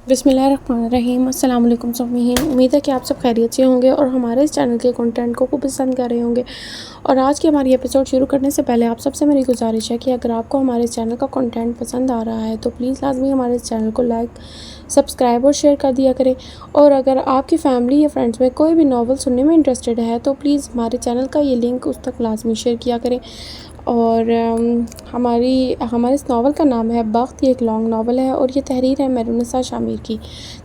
بسم اللہ الرحمن الرحیم۔ السلام علیکم سامعین، امید ہے کہ آپ سب خیریت سے ہوں گے اور ہمارے اس چینل کے کنٹینٹ کو پسند کر رہے ہوں گے۔ اور آج کی ہماری ایپیسوڈ شروع کرنے سے پہلے آپ سب سے میری گزارش ہے کہ اگر آپ کو ہمارے اس چینل کا کنٹینٹ پسند آ رہا ہے تو پلیز لازمی ہمارے اس چینل کو لائک، سبسکرائب اور شیئر کر دیا کریں۔ اور اگر آپ کی فیملی یا فرینڈس میں کوئی بھی ناول سننے میں انٹرسٹڈ ہے تو پلیز ہمارے چینل کا یہ لنک اس تک لازمی شیئر کیا کریں۔ اور ہمارے اس ناول کا نام ہے بخت۔ یہ ایک لانگ ناول ہے اور یہ تحریر ہے مہرون نساء شامیر کی۔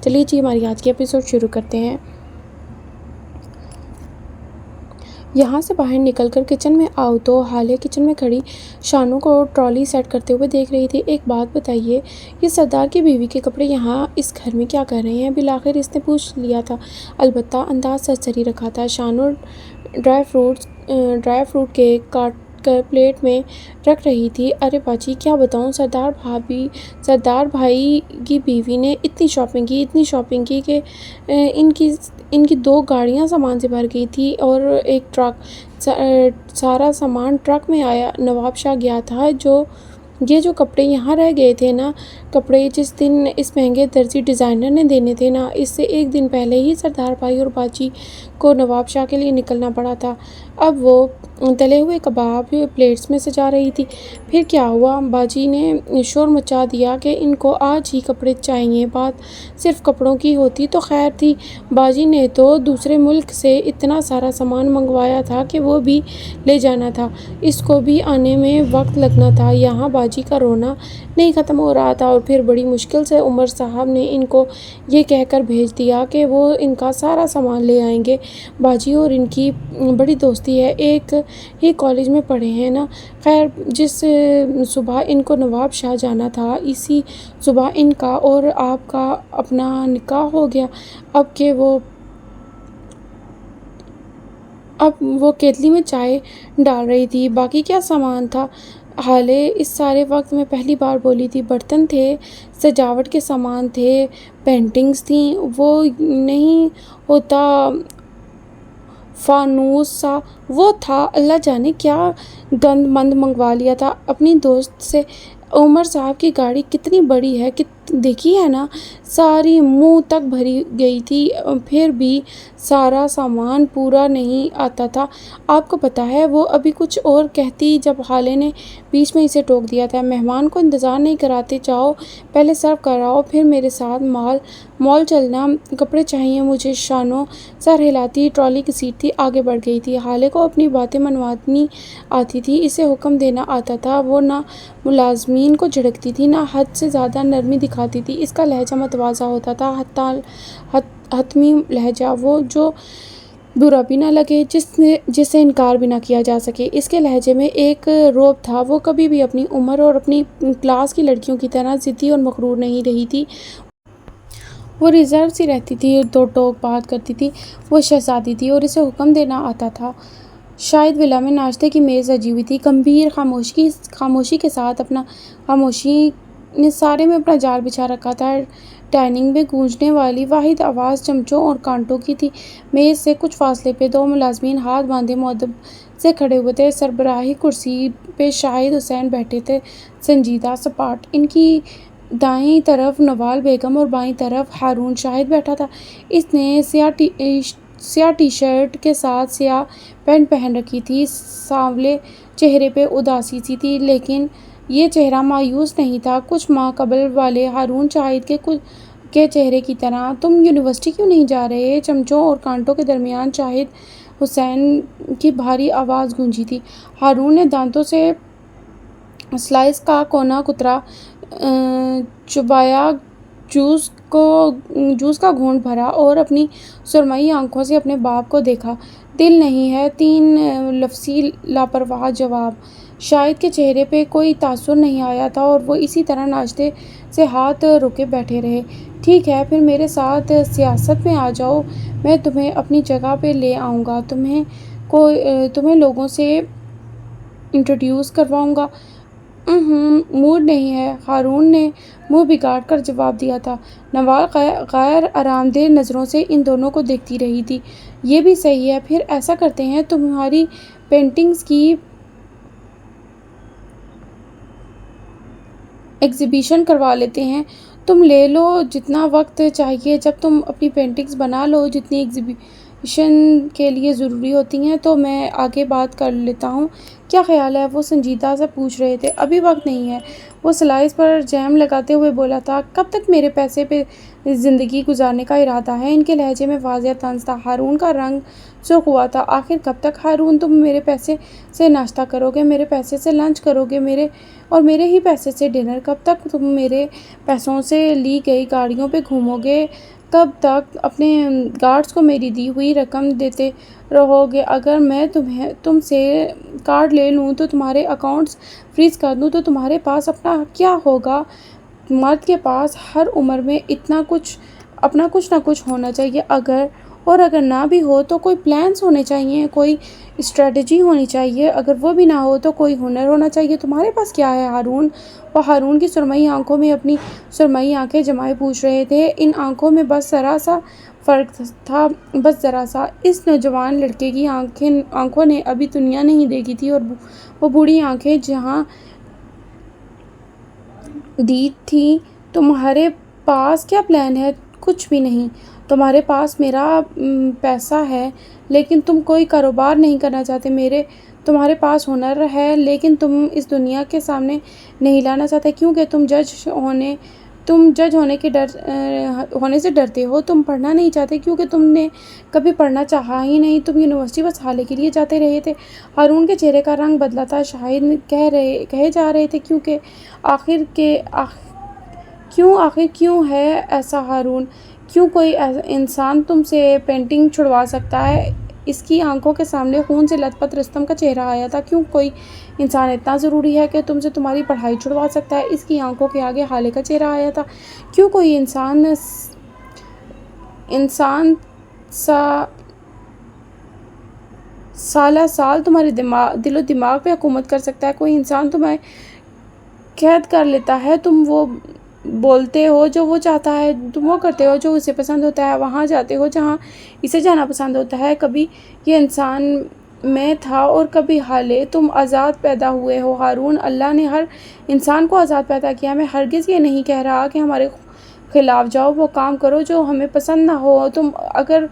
چلیے جی ہماری آج کی ایپیسوڈ شروع کرتے ہیں۔ یہاں سے باہر نکل کر کچن میں آؤ تو حالے کچن میں کھڑی شانو کو ٹرالی سیٹ کرتے ہوئے دیکھ رہی تھی۔ ایک بات بتائیے، یہ سردار کی بیوی کے کپڑے یہاں اس گھر میں کیا کر رہے ہیں؟ بالآخر اس نے پوچھ لیا تھا، البتہ انداز سرسری رکھا تھا۔ شانو ڈرائی فروٹ کیک کاٹ کر پلیٹ میں رکھ رہی تھی۔ ارے باجی کیا بتاؤں، سردار بھائی کی بیوی نے اتنی شاپنگ کی کہ ان کی 2 گاڑیاں سامان سے بھر گئی تھی اور ایک ٹرک۔ سارا سامان ٹرک میں آیا۔ نواب شاہ گیا تھا۔ یہ جو کپڑے یہاں رہ گئے تھے نا، کپڑے جس دن اس مہنگے درزی ڈیزائنر نے دینے تھے نا، اس سے ایک دن پہلے ہی سردار بھائی اور باجی کو نواب شاہ کے لیے نکلنا پڑا تھا۔ اب وہ تلے ہوئے کباب پلیٹس میں سجا رہی تھی۔ پھر کیا ہوا؟ باجی نے شور مچا دیا کہ ان کو آج ہی کپڑے چاہیے۔ بات صرف کپڑوں کی ہوتی تو خیر تھی، باجی نے تو دوسرے ملک سے اتنا سارا سامان منگوایا تھا کہ وہ بھی لے جانا تھا، اس کو بھی آنے میں وقت لگنا تھا۔ یہاں باجی کا رونا نہیں ختم ہو رہا تھا اور پھر بڑی مشکل سے عمر صاحب نے ان کو یہ کہہ کر بھیج دیا کہ وہ ان کا سارا سامان لے آئیں گے۔ باجی اور ان کی بڑی دوستی ہے، ایک ہی کالج میں پڑھے ہیں نا۔ خیر جس صبح ان کو نواب شاہ جانا تھا، اسی صبح ان کا اور آپ کا اپنا نکاح ہو گیا۔ اب وہ کیتلی میں چائے ڈال رہی تھی۔ باقی کیا سامان تھا؟ حالے اس سارے وقت میں پہلی بار بولی تھی۔ برتن تھے، سجاوٹ کے سامان تھے، پینٹنگز تھیں، وہ نہیں ہوتا فانوس سا، وہ تھا۔ اللہ جانے کیا گند مند منگوا لیا تھا اپنی دوست سے۔ عمر صاحب کی گاڑی کتنی بڑی ہے، دیکھی ہے نا، ساری منہ تک بھری گئی تھی، پھر بھی سارا سامان پورا نہیں آتا تھا۔ آپ کو پتہ ہے، وہ ابھی کچھ اور کہتی جب حالے نے بیچ میں اسے ٹوک دیا تھا۔ مہمان کو انتظار نہیں کراتے، جاؤ پہلے سرو کراؤ، پھر میرے ساتھ مال چلنا، کپڑے چاہیے مجھے۔ شانو سر ہلاتی ٹرالی گھسیٹتی آگے بڑھ گئی تھی۔ حالے کو اپنی باتیں منوانی آتی تھی، اسے حکم دینا آتا تھا۔ وہ نہ ملازمین کو جھڑکتی تھی، نہ حد سے زیادہ نرمی دکھاتی تھی۔ اس کا لہجہ متواضع ہوتا تھا، حتمی لہجہ، وہ جو برا بھی نہ لگے، جس سے انکار بھی نہ کیا جا سکے۔ اس کے لہجے میں ایک رعب تھا، وہ کبھی بھی اپنی عمر اور اپنی کلاس کی لڑکیوں کی طرح ضدی اور مغرور نہیں رہی تھی۔ وہ ریزرو سی رہتی تھی، دو ٹوک بات کرتی تھی۔ وہ شہزادی تھی اور اسے حکم دینا آتا تھا۔ شاید ولا میں ناشتے کی میز سجی ہوئی تھی، گمبھیر خاموشی کے ساتھ خاموشی نے سارے میں اپنا جال بچھا رکھا تھا۔ ڈائننگ میں گونجنے والی واحد آواز چمچوں اور کانٹوں کی تھی۔ میز سے کچھ فاصلے پہ 2 ملازمین ہاتھ باندھے مؤدب سے کھڑے ہوئے تھے۔ سربراہی کرسی پہ شاہد حسین بیٹھے تھے، سنجیدہ، سپاٹ۔ ان کی دائیں طرف نوال بیگم اور بائیں طرف ہارون شاہد بیٹھا تھا۔ اس نے سیاہ ٹی شرٹ کے ساتھ سیاہ پینٹ پہن رکھی تھی۔ سانولے چہرے پہ اداسی سی تھی، لیکن یہ چہرہ مایوس نہیں تھا، کچھ ماہ قبل والے ہارون شاہد کے چہرے کی طرح۔ تم یونیورسٹی کیوں نہیں جا رہے؟ چمچوں اور کانٹوں کے درمیان شاہد حسین کی بھاری آواز گونجی تھی۔ ہارون نے دانتوں سے سلائس کا کونا کترا چبایا، جوس کا گھونٹ بھرا اور اپنی سرمئی آنکھوں سے اپنے باپ کو دیکھا۔ دل نہیں ہے؟ 3 لفظی لاپرواہ جواب۔ شاہد کے چہرے پہ کوئی تاثر نہیں آیا تھا اور وہ اسی طرح ناشتے سے ہاتھ روکے بیٹھے رہے۔ ٹھیک ہے، پھر میرے ساتھ سیاست میں آ جاؤ، میں تمہیں اپنی جگہ پہ لے آؤں گا، تمہیں لوگوں سے انٹروڈیوس کرواؤں گا۔ موڈ نہیں ہے، ہارون نے منہ بگاڑ کر جواب دیا تھا۔ نوال غیر آرامدہ نظروں سے ان دونوں کو دیکھتی رہی تھی۔ یہ بھی صحیح ہے، پھر ایسا کرتے ہیں، تمہاری پینٹنگز کی ایگزیبیشن کروا لیتے ہیں، تم لے لو جتنا وقت چاہیے، جب تم اپنی پینٹنگز بنا لو جتنی ایگزیبیشن کے لیے ضروری ہوتی ہیں تو میں آگے بات کر لیتا ہوں۔ کیا خیال ہے؟ وہ سنجیدہ سے پوچھ رہے تھے۔ ابھی وقت نہیں ہے، وہ سلائس پر جیم لگاتے ہوئے بولا تھا۔ کب تک میرے پیسے پہ زندگی گزارنے کا ارادہ ہے؟ ان کے لہجے میں واضح طنز تھا۔ ہارون کا رنگ سرخ ہوا تھا۔ آخر کب تک ہارون؟ تم میرے پیسے سے ناشتہ کرو گے، میرے پیسے سے لنچ کرو گے، میرے ہی پیسے سے ڈنر؟ کب تک تم میرے پیسوں سے لی گئی گاڑیوں پہ گھومو گے؟ کب تک اپنے گارڈز کو میری دی ہوئی رقم دیتے رہو گے؟ اگر میں تم سے کارڈ لے لوں تو تمہارے اکاؤنٹس فریز کر دوں تو تمہارے پاس اپنا کیا ہوگا؟ مرد کے پاس ہر عمر میں اپنا کچھ نہ کچھ ہونا چاہیے، اگر نہ بھی ہو تو کوئی پلانس ہونے چاہیے، کوئی اسٹریٹجی ہونی چاہیے، اگر وہ بھی نہ ہو تو کوئی ہنر ہونا چاہیے۔ تمہارے پاس کیا ہے ہارون؟ وہ ہارون کی سرمئی آنکھوں میں اپنی سرمئی آنکھیں جمائے پوچھ رہے تھے۔ ان آنکھوں میں بس ذرا سا فرق تھا، بس ذرا سا۔ اس نوجوان لڑکے کی آنکھوں نے ابھی دنیا نہیں دیکھی تھی، اور وہ بوڑھی آنکھیں جہاں دی تھیں۔ تمہارے پاس کیا پلان ہے؟ کچھ بھی نہیں۔ تمہارے پاس میرا پیسہ ہے لیکن تم کوئی کاروبار نہیں کرنا چاہتے۔ تمہارے پاس ہنر ہے لیکن تم اس دنیا کے سامنے نہیں لانا چاہتے کیونکہ تم جج ہونے سے ڈرتے ہو۔ تم پڑھنا نہیں چاہتے کیونکہ تم نے کبھی پڑھنا چاہا ہی نہیں۔ تم یونیورسٹی بس حالے کے لیے جاتے رہے تھے۔ ہارون کے چہرے کا رنگ بدلا تھا۔ شاید کہے جا رہے تھے آخر کیوں ہے ایسا ہارون؟ کیوں کوئی انسان تم سے پینٹنگ چھڑوا سکتا ہے؟ اس کی آنکھوں کے سامنے خون سے لت پت رستم کا چہرہ آیا تھا۔ کیوں کوئی انسان اتنا ضروری ہے کہ تم سے تمہاری پڑھائی چھڑوا سکتا ہے؟ اس کی آنکھوں کے آگے حالے کا چہرہ آیا تھا۔ کیوں کوئی انسان سالہ سال تمہارے دل و دماغ پہ حکومت کر سکتا ہے؟ کوئی انسان تمہیں قید کر لیتا ہے، تم وہ بولتے ہو جو وہ چاہتا ہے، تم وہ کرتے ہو جو اسے پسند ہوتا ہے، وہاں جاتے ہو جہاں اسے جانا پسند ہوتا ہے۔ کبھی یہ انسان میں تھا اور کبھی حالے۔ تم آزاد پیدا ہوئے ہو ہارون۔ اللہ نے ہر انسان کو آزاد پیدا کیا۔ میں ہرگز یہ نہیں کہہ رہا کہ ہمارے خلاف جاؤ، وہ کام کرو جو ہمیں پسند نہ ہو۔ تم اگر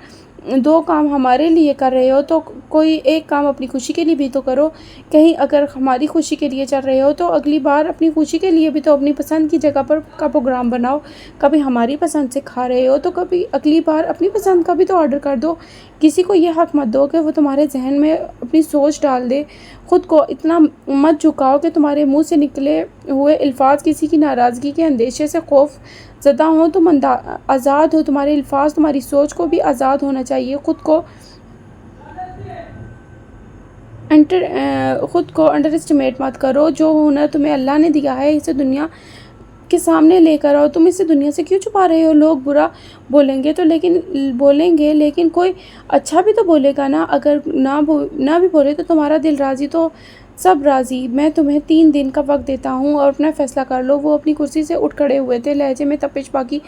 2 کام ہمارے لیے کر رہے ہو تو کوئی ایک کام اپنی خوشی کے لیے بھی تو کرو۔ کہیں اگر ہماری خوشی کے لیے چل رہے ہو تو اگلی بار اپنی خوشی کے لیے بھی تو اپنی پسند کی جگہ پر کا پروگرام بناؤ۔ کبھی ہماری پسند سے کھا رہے ہو تو کبھی اگلی بار اپنی پسند کا بھی تو آرڈر کر دو۔ کسی کو یہ حق مت دو کہ وہ تمہارے ذہن میں اپنی سوچ ڈال دے۔ خود کو اتنا مت جھکاؤ کہ تمہارے منہ سے نکلے ہوئے الفاظ کسی کی ناراضگی کے اندیشے سے خوف زدہ ہوں۔ تم آزاد ہو، تمہارے الفاظ تمہاری سوچ کو بھی آزاد ہونا چاہیے۔ خود کو انڈر اسٹیمیٹ مت کرو۔ جو ہنر تمہیں اللہ نے دیا ہے اسے دنیا کے سامنے لے کر آؤ۔ تم اسے دنیا سے کیوں چھپا رہے ہو؟ لوگ برا بولیں گے لیکن کوئی اچھا بھی تو بولے گا نا۔ اگر نہ بھی بولے تو تمہارا دل راضی تو سب راضی۔ میں تمہیں 3 دن کا وقت دیتا ہوں اور اپنا فیصلہ کر لو۔ وہ اپنی کرسی سے اٹھ کھڑے ہوئے تھے، لہجے میں تپش باقی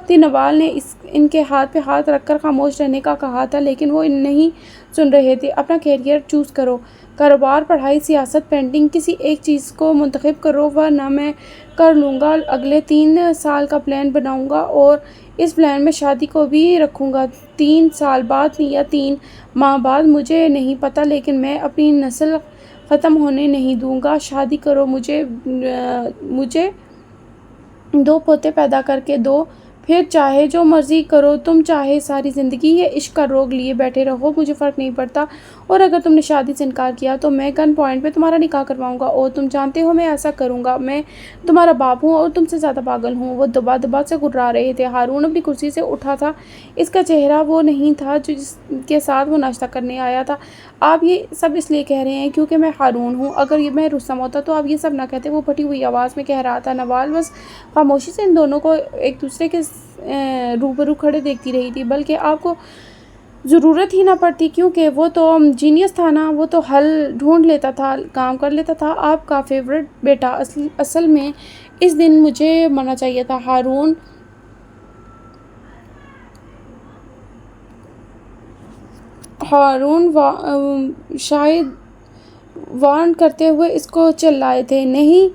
تھی۔ نوال نے ان کے ہاتھ پہ ہاتھ رکھ کر خاموش رہنے کا کہا تھا لیکن وہ نہیں سن رہے تھے۔ اپنا کیریئر چوز کرو، کاروبار، پڑھائی، سیاست، پینٹنگ، کسی ایک چیز کو منتخب کرو ورنہ میں کر لوں گا۔ اگلے 3 سال کا پلان بناؤں گا اور اس پلان میں شادی کو بھی رکھوں گا۔ 3 سال بعد یا 3 ماہ بعد مجھے نہیں پتہ لیکن میں اپنی نسل ختم ہونے نہیں دوں گا۔ شادی کرو، مجھے 2 پوتے پیدا کر کے دو، پھر چاہے جو مرضی کرو تم، چاہے ساری زندگی یہ عشق کا روگ لیے بیٹھے رہو، مجھے فرق نہیں پڑتا۔ اور اگر تم نے شادی سے انکار کیا تو میں گن پوائنٹ پہ تمہارا نکاح کرواؤں گا اور تم جانتے ہو میں ایسا کروں گا۔ میں تمہارا باپ ہوں اور تم سے زیادہ پاگل ہوں۔ وہ دبا دبا سے گھرا رہے تھے۔ ہارون اپنی کرسی سے اٹھا تھا۔ اس کا چہرہ وہ نہیں تھا جس کے ساتھ وہ ناشتہ کرنے آیا تھا۔ آپ یہ سب اس لیے کہہ رہے ہیں کیونکہ میں ہارون ہوں؟ اگر میں رستم ہوتا تو آپ یہ سب نہ کہتے، وہ پھٹی ہوئی آواز میں کہہ رہا تھا۔ نوال بس خاموشی سے ان دونوں کو ایک دوسرے کے روبرو کھڑے دیکھتی رہی تھی۔ بلکہ آپ کو ضرورت ہی نہ پڑتی کیونکہ وہ تو جینیس تھا نا، وہ تو حل ڈھونڈ لیتا تھا، کام کر لیتا تھا۔ آپ کا فیورٹ بیٹا اصل میں اس دن مجھے مرنا چاہیے تھا۔ ہارون شاید وارن کرتے ہوئے اس کو چلائے تھے۔ نہیں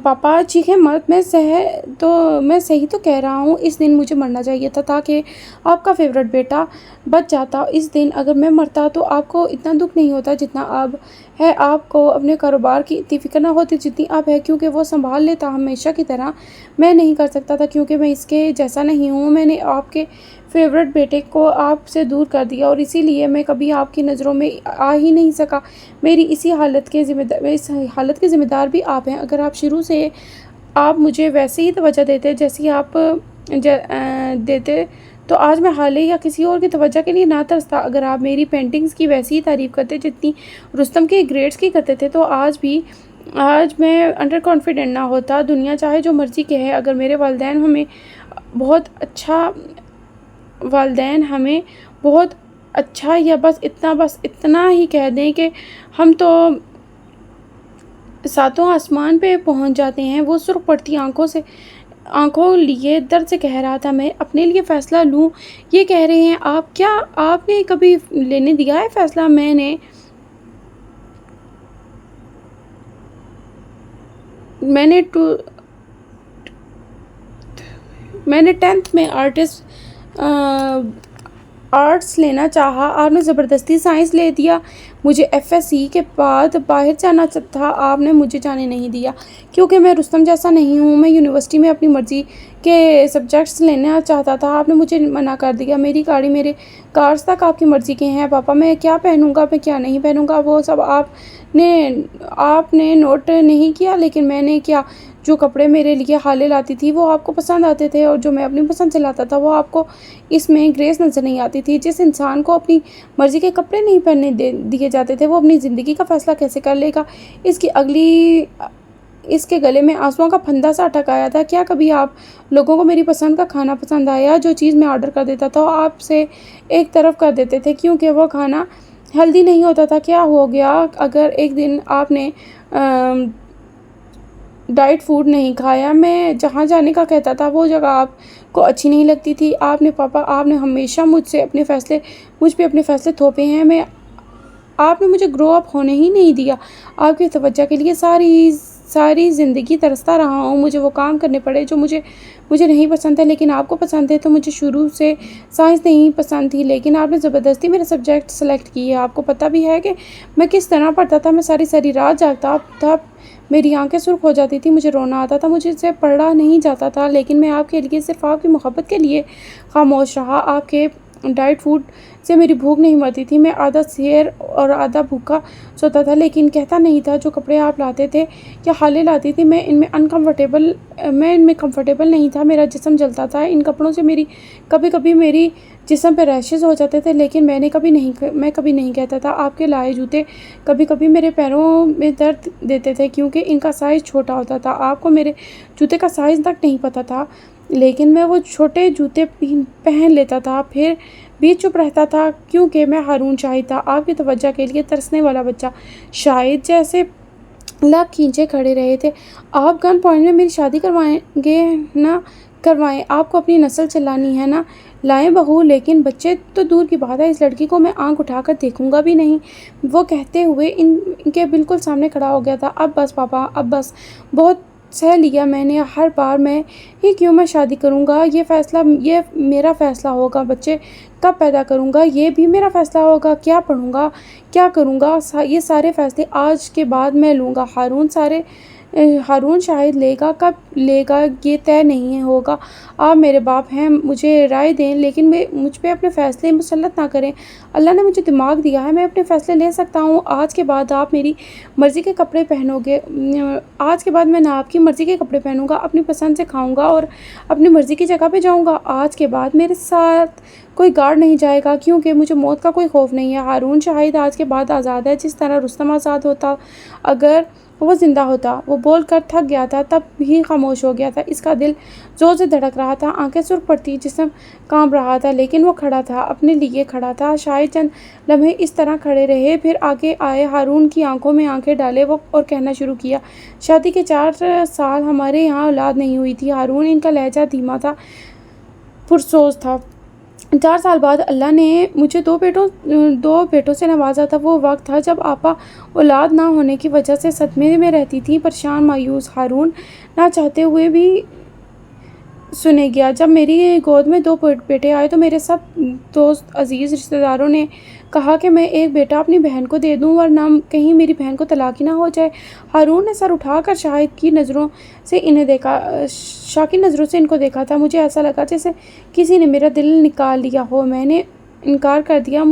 پاپا چیخیں مت، میں صحیح تو کہہ رہا ہوں، اس دن مجھے مرنا چاہیے تھا تاکہ آپ کا فیورٹ بیٹا بچ جاتا۔ اس دن اگر میں مرتا تو آپ کو اتنا دکھ نہیں ہوتا جتنا اب ہے، آپ کو اپنے کاروبار کی اتنی فکر نہ ہوتی جتنی اب ہے، کیونکہ وہ سنبھال لیتا ہمیشہ کی طرح۔ میں نہیں کر سکتا تھا کیونکہ میں اس کے جیسا نہیں ہوں، میں نے آپ کے فیورٹ بیٹے کو آپ سے دور کر دیا اور اسی لیے میں کبھی آپ کی نظروں میں آ ہی نہیں سکا۔ میری اس حالت کے ذمہ دار بھی آپ ہیں۔ اگر آپ شروع سے آپ مجھے ویسے ہی توجہ دیتے جیسی آپ دیتے تو آج میں حالیہ یا کسی اور کی توجہ کے لیے نہ ترستا۔ اگر آپ میری پینٹنگز کی ویسی ہی تعریف کرتے جتنی رستم کے گریڈز کی کرتے تھے تو آج میں انڈر کانفیڈنٹ نہ ہوتا۔ دنیا چاہے جو مرضی کہے، اگر میرے والدین ہمیں بہت اچھا یا بس اتنا ہی کہہ دیں کہ ہم تو ساتوں آسمان پہ پہنچ جاتے ہیں۔ وہ سرخ پڑتی آنکھوں لیے درد سے کہہ رہا تھا، میں اپنے لیے فیصلہ لوں یہ کہہ رہے ہیں آپ؟ کیا آپ نے کبھی لینے دیا ہے فیصلہ؟ میں نے 10th میں آرٹس لینا چاہا، آپ نے زبردستی سائنس لے دیا۔ مجھے FSC کے بعد باہر جانا تھا، آپ نے مجھے جانے نہیں دیا کیونکہ میں رستم جیسا نہیں ہوں۔ میں یونیورسٹی میں اپنی مرضی کے سبجیکٹس لینا چاہتا تھا، آپ نے مجھے منع کر دیا۔ میری گاڑی، میرے کارز تک آپ کی مرضی کے ہیں پاپا۔ میں کیا پہنوں گا، میں کیا نہیں پہنوں گا، وہ سب آپ نے نوٹ نہیں کیا، لیکن میں نے کیا؟ جو کپڑے میرے لیے خالہ لاتی تھی وہ آپ کو پسند آتے تھے اور جو میں اپنی پسند سے لاتا تھا وہ آپ کو اس میں گریس نظر نہیں آتی تھی۔ جس انسان کو اپنی مرضی کے کپڑے نہیں پہننے دیے جاتے تھے وہ اپنی زندگی کا فیصلہ کیسے کر لے گا؟ اس کے گلے میں آنسوؤں کا پھندا سا اٹک آیا تھا۔ کیا کبھی آپ لوگوں کو میری پسند کا کھانا پسند آیا؟ جو چیز میں آرڈر کر دیتا تھا آپ سے ایک طرف کر دیتے تھے کیونکہ وہ کھانا ہیلدی نہیں ہوتا تھا۔ کیا ہو گیا اگر ایک دن آپ نے ڈائٹ فوڈ نہیں کھایا؟ میں جہاں جانے کا کہتا تھا وہ جگہ آپ کو اچھی نہیں لگتی تھی۔ آپ نے ہمیشہ مجھ پہ اپنے فیصلے تھوپے ہیں۔ آپ نے مجھے گرو اپ ہونے ہی نہیں دیا۔ آپ کی توجہ کے لیے ساری زندگی ترستا رہا ہوں۔ مجھے وہ کام کرنے پڑے جو مجھے نہیں پسند تھے لیکن آپ کو پسند تھے۔ تو مجھے شروع سے سائنس نہیں پسند تھی لیکن آپ نے زبردستی میرے سبجیکٹ سلیکٹ کیے۔ آپ کو پتہ بھی ہے کہ میں کس طرح پڑھتا تھا۔ میں ساری رات جاگتا تھا، میری آنکھیں سرخ ہو جاتی تھی، مجھے رونا آتا تھا، مجھے سے پڑھا نہیں جاتا تھا لیکن میں آپ کے لیے، صرف آپ کی محبت کے لیے خاموش رہا۔ آپ کے ڈائٹ فوڈ سے میری بھوک نہیں مرتی تھی۔ میں آدھا سیر اور آدھا بھوکا سوتا تھا لیکن کہتا نہیں تھا۔ جو کپڑے آپ لاتے تھے یا خالہ لاتی تھی میں ان میں کمفرٹیبل نہیں تھا، میرا جسم جلتا تھا ان کپڑوں سے۔ کبھی کبھی میری جسم پہ ریشز ہو جاتے تھے لیکن میں کبھی نہیں کہتا تھا۔ آپ کے لائے جوتے کبھی کبھی میرے پیروں میں درد دیتے تھے کیونکہ ان کا سائز چھوٹا ہوتا تھا۔ آپ کو میرے جوتے کا سائز تک نہیں پتہ تھا لیکن میں وہ چھوٹے جوتے پہن لیتا تھا، پھر بھی چپ رہتا تھا کیونکہ میں ہارون شاہد تھا، آپ کی توجہ کے لیے ترسنے والا بچہ۔ شاہد جیسے لب کھینچے کھڑے رہے تھے۔ آپ گن پوائنٹ میں میری شادی کروائیں گے نہ کروائیں؟ آپ کو اپنی نسل چلانی ہے نا؟ لائیں بہو، لیکن بچے تو دور کی بات ہے، اس لڑکی کو میں آنکھ اٹھا کر دیکھوں گا بھی نہیں۔ وہ کہتے ہوئے ان کے بالکل سامنے کھڑا ہو گیا تھا۔ اب بس پاپا، اب بس، بہت سہ لیا میں نے۔ ہر بار میں شادی کروں گا، یہ میرا فیصلہ ہوگا۔ بچے کب پیدا کروں گا یہ بھی میرا فیصلہ ہوگا۔ کیا پڑھوں گا، کیا کروں گا، یہ سارے فیصلے آج کے بعد میں لوں گا۔ ہارون شاہد لے گا، کب لے گا یہ طے نہیں ہوگا۔ آپ میرے باپ ہیں، مجھے رائے دیں لیکن مجھ پہ اپنے فیصلے مسلط نہ کریں۔ اللہ نے مجھے دماغ دیا ہے، میں اپنے فیصلے لے سکتا ہوں۔ آج کے بعد آپ میری مرضی کے کپڑے پہنو گے، آج کے بعد میں نہ آپ کی مرضی کے کپڑے پہنوں گا، اپنی پسند سے کھاؤں گا اور اپنی مرضی کی جگہ پہ جاؤں گا۔ آج کے بعد میرے ساتھ کوئی گارڈ نہیں جائے گا کیونکہ مجھے موت کا کوئی خوف نہیں ہے۔ ہارون شاہد آج کے بعد آزاد ہے، جس طرح رستم آزاد ہوتا اگر وہ زندہ ہوتا۔ وہ بول کر تھک گیا تھا، تب بھی خاموش ہو گیا تھا۔ اس کا دل زور سے دھڑک رہا تھا، آنکھیں سرخ پڑتی، جسم کانپ رہا تھا لیکن وہ کھڑا تھا، اپنے لیے کھڑا تھا۔ شاید چند لمحے اس طرح کھڑے رہے، پھر آگے آئے، ہارون کی آنکھوں میں آنکھیں ڈالے اور کہنا شروع کیا، شادی کے 4 سال ہمارے یہاں اولاد نہیں ہوئی تھی۔ ہارون، ان کا لہجہ دھیما تھا، پرسوز تھا۔ 4 سال بعد اللہ نے مجھے دو بیٹوں سے نوازا تھا۔ وہ وقت تھا جب آپا اولاد نہ ہونے کی وجہ سے صدمے میں رہتی تھی، پریشان مایوس۔ ہارون نہ چاہتے ہوئے بھی سنے گیا۔ جب میری گود میں 2 بیٹے آئے تو میرے سب دوست، عزیز، رشتہ داروں نے کہا کہ میں ایک بیٹا اپنی بہن کو دے دوں ورنہ کہیں میری بہن کو طلاق ہی نہ ہو جائے۔ ہارون نے سر اٹھا کر شاہد کی نظروں سے شاکی نظروں سے ان کو دیکھا تھا۔ مجھے ایسا لگا جیسے کسی نے میرا دل نکال لیا ہو۔ میں نے انکار کر دیا۔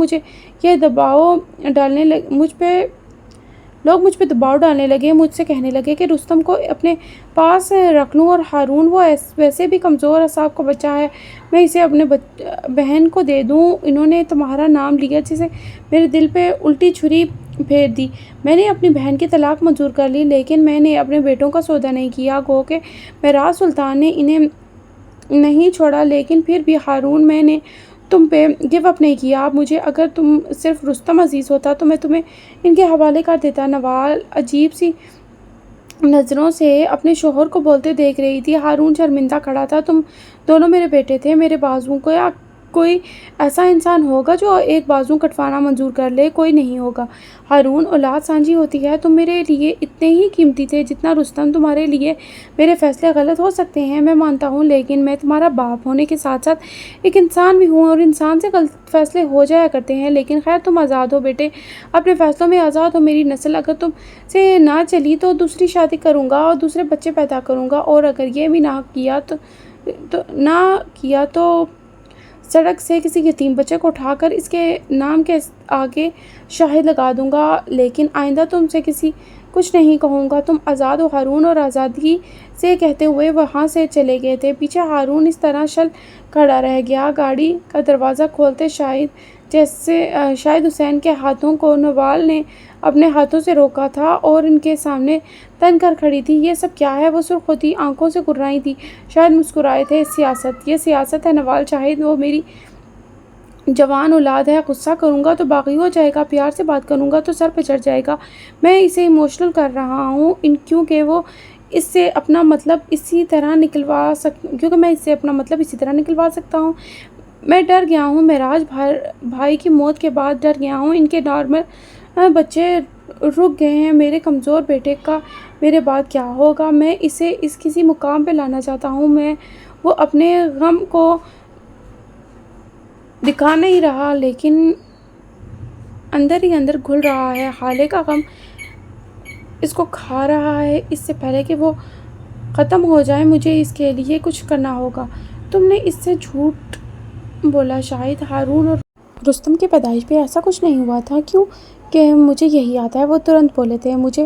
لوگ مجھ پہ دباؤ ڈالنے لگے، مجھ سے کہنے لگے کہ رستم کو اپنے پاس رکھ لوں، اور ہارون وہ ویسے بھی کمزور اعصاب کا بچہ ہے، میں اسے اپنے بہن کو دے دوں۔ انہوں نے تمہارا نام لیا جسے میرے دل پہ الٹی چھری پھیر دی۔ میں نے اپنی بہن کی طلاق منظور کر لی، لیکن میں نے اپنے بیٹوں کا سودا نہیں کیا۔ گو کہ مہراج سلطان نے انہیں نہیں چھوڑا، لیکن پھر بھی ہارون میں نے تم پہ گیو اپ نہیں کیا۔ اب مجھے اگر تم صرف رستم عزیز ہوتا تو میں تمہیں ان کے حوالے کر دیتا۔ نوال عجیب سی نظروں سے اپنے شوہر کو بولتے دیکھ رہی تھی۔ ہارون شرمندہ کھڑا تھا۔ تم دونوں میرے بیٹے تھے، میرے بازو کو یا کوئی ایسا انسان ہوگا جو ایک بازو کٹوانا منظور کر لے؟ کوئی نہیں ہوگا۔ ہارون، اولاد سانجھی ہوتی ہے۔ تم میرے لیے اتنے ہی قیمتی تھے جتنا رستم تمہارے لیے۔ میرے فیصلے غلط ہو سکتے ہیں، میں مانتا ہوں، لیکن میں تمہارا باپ ہونے کے ساتھ ساتھ ایک انسان بھی ہوں، اور انسان سے غلط فیصلے ہو جایا کرتے ہیں۔ لیکن خیر، تم آزاد ہو بیٹے، اپنے فیصلوں میں آزاد ہو۔ میری نسل اگر تم سے نہ چلی تو دوسری شادی کروں گا اور دوسرے بچے پیدا کروں گا، اور اگر یہ بھی نہ کیا تو سڑک سے کسی یتیم بچے کو اٹھا کر اس کے نام کے آگے شاہد لگا دوں گا۔ لیکن آئندہ تم سے کچھ نہیں کہوں گا۔ تم آزاد ہو حارون۔ اور آزادی سے کہتے ہوئے وہاں سے چلے گئے تھے۔ پیچھے ہارون اس طرح شل کھڑا رہ گیا۔ گاڑی کا دروازہ کھولتے شاہد حسین کے ہاتھوں کو نوال نے اپنے ہاتھوں سے روکا تھا اور ان کے سامنے تن کر کھڑی تھی۔ یہ سب کیا ہے؟ وہ سرخ ہوتی آنکھوں سے گررائی تھی۔ شاہد مسکرائے تھے۔ سیاست، یہ سیاست ہے نوال۔ شاہد، وہ میری جوان اولاد ہے۔ غصہ کروں گا تو باغی ہو جائے گا، پیار سے بات کروں گا تو سر پہ چڑھ جائے گا۔ میں اسے ایموشنل کر رہا ہوں کیونکہ اس سے اپنا مطلب اسی طرح نکلوا سکتا ہوں۔ میں ڈر گیا ہوں مہراج بھائی کی موت کے بعد ڈر گیا ہوں۔ ان کے نارمل بچے رک گئے ہیں، میرے کمزور بیٹے کا میرے بعد کیا ہوگا؟ میں اسے کسی مقام پہ لانا چاہتا ہوں۔ وہ اپنے غم کو دکھا نہیں رہا، لیکن اندر ہی اندر گھل رہا ہے۔ حالے کا غم اس کو کھا رہا ہے۔ اس سے پہلے کہ وہ ختم ہو جائے مجھے اس کے لیے کچھ کرنا ہوگا۔ تم نے اس سے جھوٹ بولا شاہد۔ ہارون اور رستم کی پیدائش پہ ایسا کچھ نہیں ہوا تھا۔ کیوں کہ مجھے یہی آتا ہے، وہ ترنت بولے تھے۔ مجھے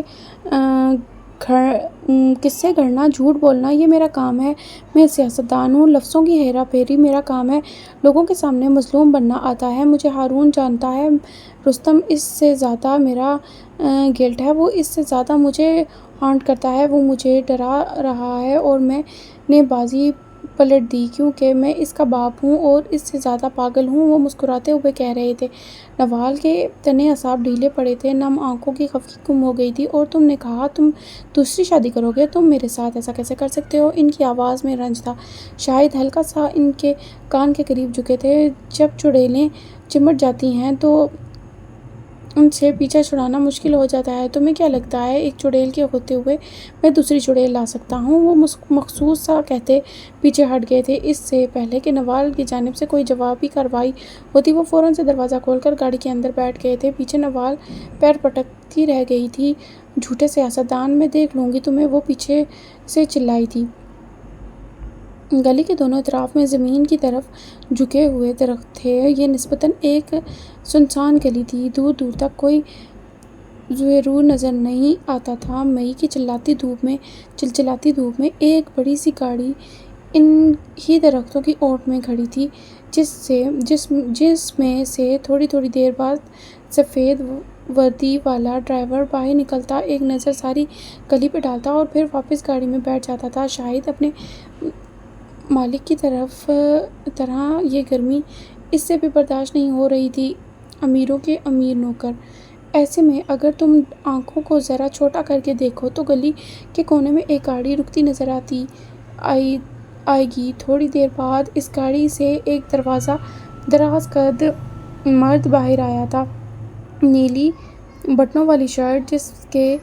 قصے گھڑنا، جھوٹ بولنا یہ میرا کام ہے۔ میں سیاستدان ہوں، لفظوں کی ہیرا پھیری میرا کام ہے، لوگوں کے سامنے مظلوم بننا آتا ہے مجھے۔ ہارون جانتا ہے رستم اس سے زیادہ میرا گلٹ ہے، وہ اس سے زیادہ مجھے ہانٹ کرتا ہے، وہ مجھے ڈرا رہا ہے، اور میں نے بازی پلٹ دی کیونکہ میں اس کا باپ ہوں اور اس سے زیادہ پاگل ہوں۔ وہ مسکراتے ہوئے کہہ رہے تھے۔ نوال کے تنے اعصاب ڈھیلے پڑے تھے، نم آنکھوں کی خفگی گم ہو گئی تھی۔ اور تم نے کہا تم دوسری شادی کرو گے؟ تم میرے ساتھ ایسا کیسے کر سکتے ہو؟ ان کی آواز میں رنج تھا۔ شاہد ہلکا سا ان کے کان کے قریب جھکے تھے۔ جب چڑیلیں چمٹ جاتی ہیں تو ان سے پیچھا چھڑانا مشکل ہو جاتا ہے۔ تمہیں کیا لگتا ہے ایک چڑیل کے ہوتے ہوئے میں دوسری چڑیل لا سکتا ہوں؟ وہ مخصوص سا کہتے پیچھے ہٹ گئے تھے۔ اس سے پہلے کہ نوال کی جانب سے کوئی جوابی کارروائی ہوتی وہ فوراً سے دروازہ کھول کر گاڑی کے اندر بیٹھ گئے تھے۔ پیچھے نوال پیر پٹکتی رہ گئی تھی۔ جھوٹے سیاستدان، میں دیکھ لوں گی تمہیں، وہ پیچھے سے چلائی تھی۔ گلی کے دونوں اطراف میں زمین کی طرف جھکے ہوئے درخت تھے۔ یہ نسبتاً ایک سنسان گلی تھی۔ دور دور تک کوئی زیرو نظر نہیں آتا تھا۔ مئی کی چلچلاتی دھوپ میں ایک بڑی سی گاڑی ان ہی درختوں کی اوٹ میں کھڑی تھی، جس میں سے تھوڑی دیر بعد سفید وردی والا ڈرائیور باہر نکلتا، ایک نظر ساری گلی پہ ڈالتا اور پھر واپس گاڑی میں بیٹھ جاتا تھا۔ شاید اپنے مالک کی طرح یہ گرمی اس سے بھی برداشت نہیں ہو رہی تھی۔ امیروں کے امیر نوکر۔ ایسے میں اگر تم آنکھوں کو ذرا چھوٹا کر کے دیکھو تو گلی کے کونے میں ایک گاڑی رکتی نظر آئے گی۔ تھوڑی دیر بعد اس گاڑی سے ایک دروازہ دراز قد مرد باہر آیا تھا، نیلی بٹنوں والی شرٹ جس کے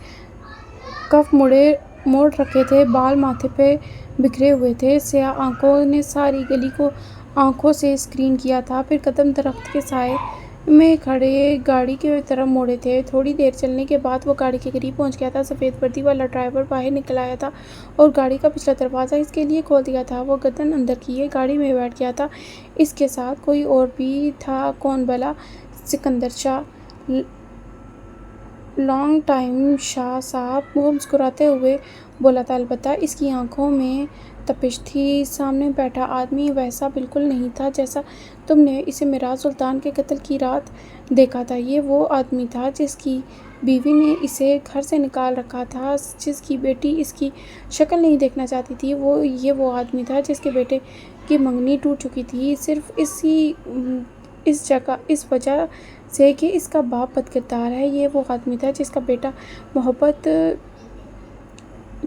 کف موڑ رکھے تھے، بال ماتھے پہ بکھرے ہوئے تھے، سیاہ آنکھوں نے ساری گلی کو آنکھوں سے اسکرین کیا تھا۔ پھر قدم درخت کے سائے میں کھڑے گاڑی کی طرف موڑے تھے۔ تھوڑی دیر چلنے کے بعد وہ گاڑی کے قریب پہنچ گیا تھا۔ سفید وردی والا ڈرائیور باہر نکل آیا تھا اور گاڑی کا پچھلا دروازہ اس کے لیے کھول دیا تھا۔ وہ گردن اندر کیے گاڑی میں بیٹھ گیا تھا۔ اس کے ساتھ کوئی اور بھی تھا۔ کون بھلا؟ سکندر شاہ، لانگ ٹائم شاہ صاحب، وہ مسکراتے ہوئے بولا تھا۔ البتہ اس کی آنکھوں میں تپش تھی۔ سامنے بیٹھا آدمی ویسا بالکل نہیں تھا جیسا تم نے اسے میراث سلطان کے قتل کی رات دیکھا تھا۔ یہ وہ آدمی تھا جس کی بیوی نے اسے گھر سے نکال رکھا تھا، جس کی بیٹی اس کی شکل نہیں دیکھنا چاہتی تھی۔ یہ وہ آدمی تھا جس کے بیٹے کی منگنی ٹوٹ چکی تھی، صرف اس وجہ سے کہ اس کا باپ بد کردار ہے۔ یہ وہ آدمی تھا جس کا بیٹا محبت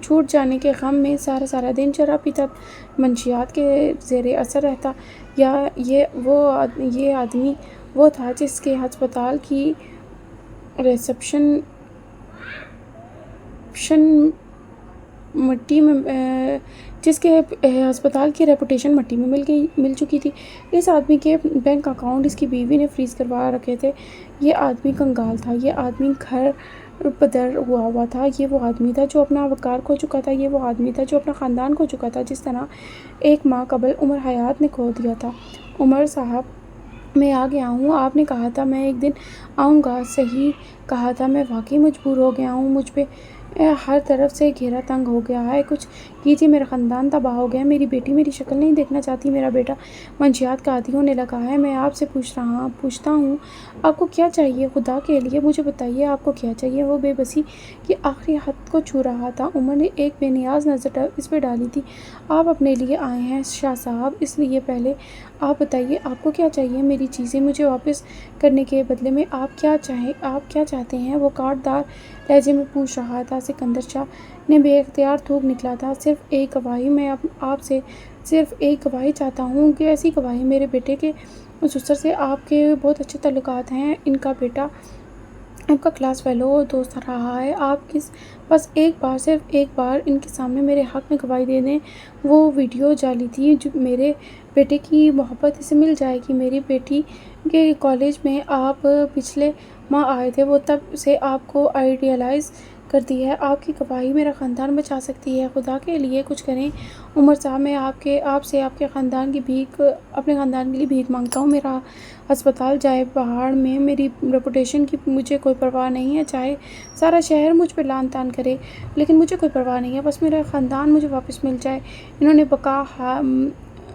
چھوٹ جانے کے غم میں سارا دن شراب پیتا، منشیات کے زیر اثر رہتا۔ یا یہ آدمی وہ تھا جس کے ہسپتال کی ریسپشن ریپوٹیشن مٹی میں مل چکی تھی۔ اس آدمی کے بینک اکاؤنٹ اس کی بیوی نے فریز کروا رکھے تھے۔ یہ آدمی کنگال تھا۔ یہ آدمی گھر بدر ہوا تھا۔ یہ وہ آدمی تھا جو اپنا وقار کھو چکا تھا۔ یہ وہ آدمی تھا جو اپنا خاندان کھو چکا تھا، جس طرح ایک ماہ قبل عمر حیات نے کھو دیا تھا۔ عمر صاحب، میں آ گیا ہوں۔ آپ نے کہا تھا میں ایک دن آؤں گا۔ صحیح کہا تھا۔ میں واقعی مجبور ہو گیا ہوں۔ مجھ پہ ہر طرف سے گھیرا تنگ ہو گیا ہے۔ کچھ کیجیے، میرا خاندان تباہ ہو گیا۔ میری بیٹی میری شکل نہیں دیکھنا چاہتی۔ میرا بیٹا منشیات کا عادی ہونے لگا ہے۔ میں آپ سے پوچھتا ہوں، آپ کو کیا چاہیے؟ خدا کے لیے مجھے بتائیے، آپ کو کیا چاہیے؟ وہ بے بسی کی آخری حد کو چھو رہا تھا۔ عمر نے ایک بے نیاز نظر اس پہ ڈالی تھی۔ آپ اپنے لیے آئے ہیں شاہ صاحب، اس لیے پہلے آپ بتائیے آپ کو کیا چاہیے؟ میری چیزیں مجھے واپس کرنے کے بدلے میں آپ کیا چاہتے ہیں؟ وہ کاٹ دار لہجے میں پوچھ رہا تھا۔ سکندر شاہ نے بے اختیار تھوک نکلا تھا۔ صرف ایک گواہی۔ میں آپ سے صرف ایک گواہی چاہتا ہوں کہ ایسی گواہی، میرے بیٹے کے سسر سے آپ کے بہت اچھے تعلقات ہیں۔ ان کا بیٹا آپ کا کلاس فیلو اور دوست رہا ہے۔ آپ بس صرف ایک بار ان کے سامنے میرے حق میں گواہی دے دیں۔ وہ ویڈیو جعلی تھی۔ میرے بیٹے کی محبت اسے مل جائے گی۔ میری بیٹی کے کالج میں آپ پچھلے ماہ آئے تھے۔ وہ تب سے آپ کو آئیڈیلائز کرتی ہے۔ آپ کی گواہی میرا خاندان بچا سکتی ہے۔ خدا کے لیے کچھ کریں عمر صاحب۔ میں آپ سے اپنے خاندان کے لیے بھیک مانگتا ہوں۔ میرا ہسپتال جائے پہاڑ میں۔ میری ریپوٹیشن کی مجھے کوئی پرواہ نہیں ہے، چاہے سارا شہر مجھ پہ لعن طعن کرے، لیکن مجھے کوئی پرواہ نہیں ہے۔ بس میرا خاندان مجھے واپس مل جائے۔ انہوں نے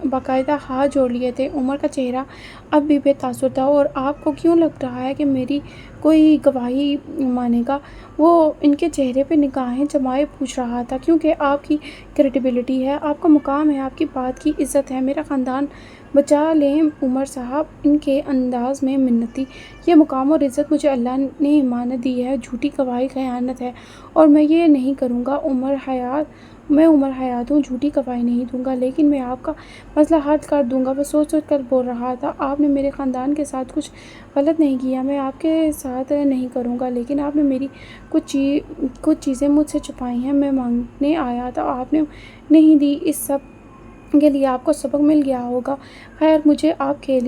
باقاعدہ ہاتھ جوڑ لیے تھے۔ عمر کا چہرہ اب بھی بے تاثر تھا۔ اور آپ کو کیوں لگ رہا ہے کہ میری کوئی گواہی مانے گا؟ وہ ان کے چہرے پہ نگاہیں جمائے پوچھ رہا تھا۔ کیونکہ آپ کی کریڈیبلٹی ہے، آپ کا مقام ہے، آپ کی بات کی عزت ہے۔ میرا خاندان بچا لیں عمر صاحب۔ ان کے انداز میں منت تھی۔ یہ مقام اور عزت مجھے اللہ نے امانت دی ہے۔ جھوٹی گواہی خیانت ہے اور میں یہ نہیں کروں گا۔ میں عمر حیات ہوں، جھوٹی گواہی نہیں دوں گا، لیکن میں آپ کا مسئلہ حل کر دوں گا۔ وہ سوچ کر بول رہا تھا۔ آپ نے میرے خاندان کے ساتھ کچھ غلط نہیں کیا، میں آپ کے ساتھ نہیں کروں گا، لیکن آپ نے میری کچھ چیزیں مجھ سے چھپائی ہیں۔ میں مانگنے آیا تھا، آپ نے نہیں دی۔ اس سب کے لیے آپ کو سبق مل گیا ہوگا۔ خیر، مجھے آپ کے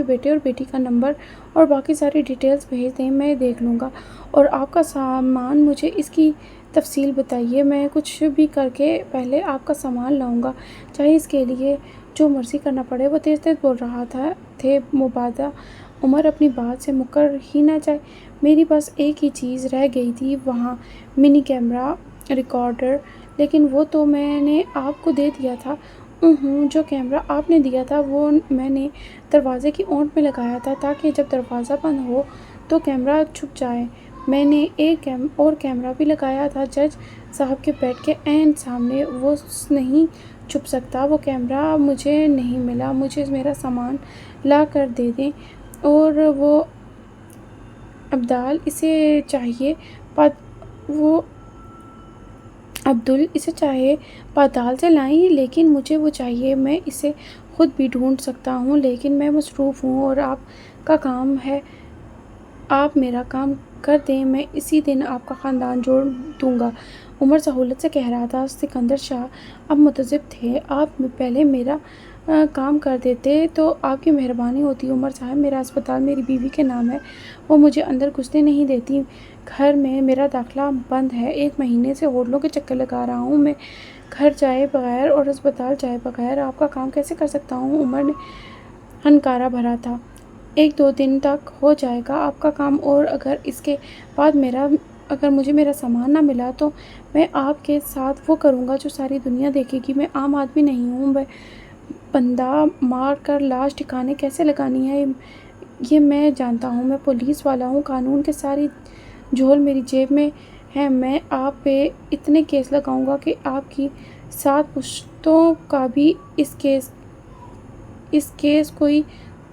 بیٹے اور بیٹی کا نمبر اور باقی ساری ڈیٹیلز بھیج دیں، میں دیکھ لوں گا۔ اور آپ کا سامان، مجھے اس کی تفصیل بتائیے۔ میں کچھ بھی کر کے پہلے آپ کا سامان لاؤں گا، چاہے اس کے لیے جو مرضی کرنا پڑے۔ وہ تیز بول رہا تھے مبادہ عمر اپنی بات سے مکر ہی نہ جائے۔ میری بس ایک ہی چیز رہ گئی تھی وہاں، منی کیمرہ ریکارڈر، لیکن وہ تو میں نے آپ کو دے دیا تھا۔ جو کیمرہ آپ نے دیا تھا وہ میں نے دروازے کی اونٹ میں لگایا تھا تاکہ جب دروازہ بند ہو تو کیمرہ چھپ جائے۔ میں نے ایک اور کیمرہ بھی لگایا تھا جج صاحب کے بیڈ کے عین سامنے۔ وہ نہیں چھپ سکتا۔ وہ کیمرہ مجھے نہیں ملا۔ مجھے میرا سامان لا کر دے دیں۔ اور وہ اسے چاہے پاتال سے لائیں، لیکن مجھے وہ چاہیے۔ میں اسے خود بھی ڈھونڈ سکتا ہوں، لیکن میں مصروف ہوں اور آپ کا کام ہے۔ آپ میرا کام کر دیں، میں اسی دن آپ کا خاندان جوڑ دوں گا۔ عمر سہولت سے کہہ رہا تھا۔ سکندر شاہ اب متعصب تھے۔ آپ پہلے میرا کام کر دیتے تو آپ کی مہربانی ہوتی۔ عمر صاحب، میرا اسپتال میری بیوی کے نام ہے، وہ مجھے اندر گھسنے نہیں دیتی۔ گھر میں میرا داخلہ بند ہے۔ 1 مہینے سے ہوٹلوں کے چکر لگا رہا ہوں۔ میں گھر جائے بغیر اور اسپتال جائے بغیر آپ کا کام کیسے کر سکتا ہوں؟ عمر نے ہنکارا بھرا تھا۔ 1-2 دن تک ہو جائے گا آپ کا کام، اور اگر اس کے بعد مجھے میرا سامان نہ ملا تو میں آپ کے ساتھ وہ کروں گا جو ساری دنیا دیکھے گی۔ میں عام آدمی نہیں ہوں۔ بندہ مار کر لاش ٹھکانے کیسے لگانی ہے یہ میں جانتا ہوں۔ میں پولیس والا ہوں۔ قانون کے ساری جھول میری جیب میں ہے۔ میں آپ پہ اتنے کیس لگاؤں گا کہ آپ کی 7 پشتوں کا بھی اس کیس کوئی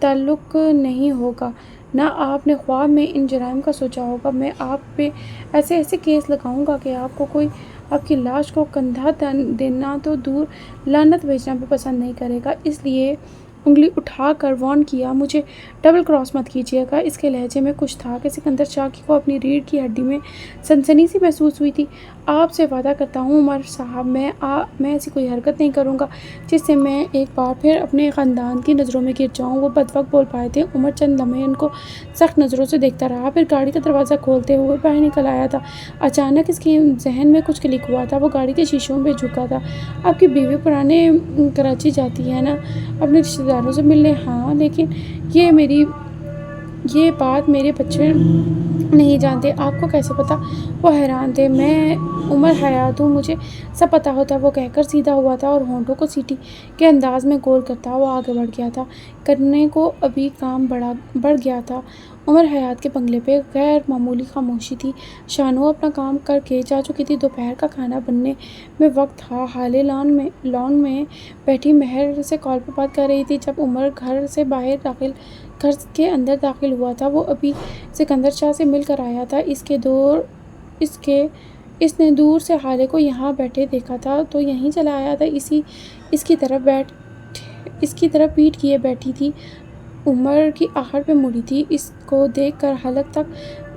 تعلق نہیں ہوگا۔ نہ آپ نے خواب میں ان جرائم کا سوچا ہوگا۔ میں آپ پہ ایسے کیس لگاؤں گا کہ آپ کو کوئی آپ کی لاش کو کندھا دینا تو دور، لعنت بھیجنا بھی پسند نہیں کرے گا۔ اس لیے انگلی اٹھا کر وارن کیا، مجھے ڈبل کراس مت کیجیے گا۔ اس کے لہجے میں کچھ تھا کہ سکندر شاہ کو اپنی ریڑھ کی ہڈی میں سنسنی سی محسوس ہوئی تھی۔ آپ سے وعدہ کرتا ہوں عمر صاحب، میں ایسی کوئی حرکت نہیں کروں گا جس سے میں ایک بار پھر اپنے خاندان کی نظروں میں گر جاؤں۔ وہ بدوقت بول پائے تھے۔ عمر چند لمحے ان کو سخت نظروں سے دیکھتا رہا، پھر گاڑی کا دروازہ کھولتے ہوئے باہر نکل آیا تھا۔ اچانک اس کے ذہن میں کچھ کلک ہوا تھا۔ وہ گاڑی کے شیشوں پہ جھکا تھا۔ آپ کی بیوی پرانے کراچی جاتی ہے نا اپنے رشتہ داروں سے ملنے؟ ہاں، لیکن یہ بات میرے بچے نہیں جانتے۔ آپ کو کیسے پتا؟ وہ حیران تھے۔ میں عمر حیات ہوں، مجھے سب پتا ہوتا ہے، وہ کہہ کر سیدھا ہوا تھا اور ہونٹوں کو سیٹی کے انداز میں گول کرتا وہ آگے بڑھ گیا تھا۔ کرنے کو ابھی کام بڑھ گیا تھا۔ عمر حیات کے بنگلے پہ غیر معمولی خاموشی تھی۔ شانو اپنا کام کر کے جا چکی تھی۔ دوپہر کا کھانا بننے میں وقت تھا۔ ہالے لان میں بیٹھی مہر سے کال پر بات کر رہی تھی۔ جب عمر گھر کے اندر داخل ہوا تھا، وہ ابھی سکندر شاہ سے مل کر آیا تھا۔ اس نے دور سے ہالے کو یہاں بیٹھے دیکھا تھا تو یہیں چلا آیا تھا۔ اس کی طرف پیٹھ کیے بیٹھی تھی۔ عمر کی آہٹ پہ مڑی تھی۔ اس کو دیکھ کر حلق تک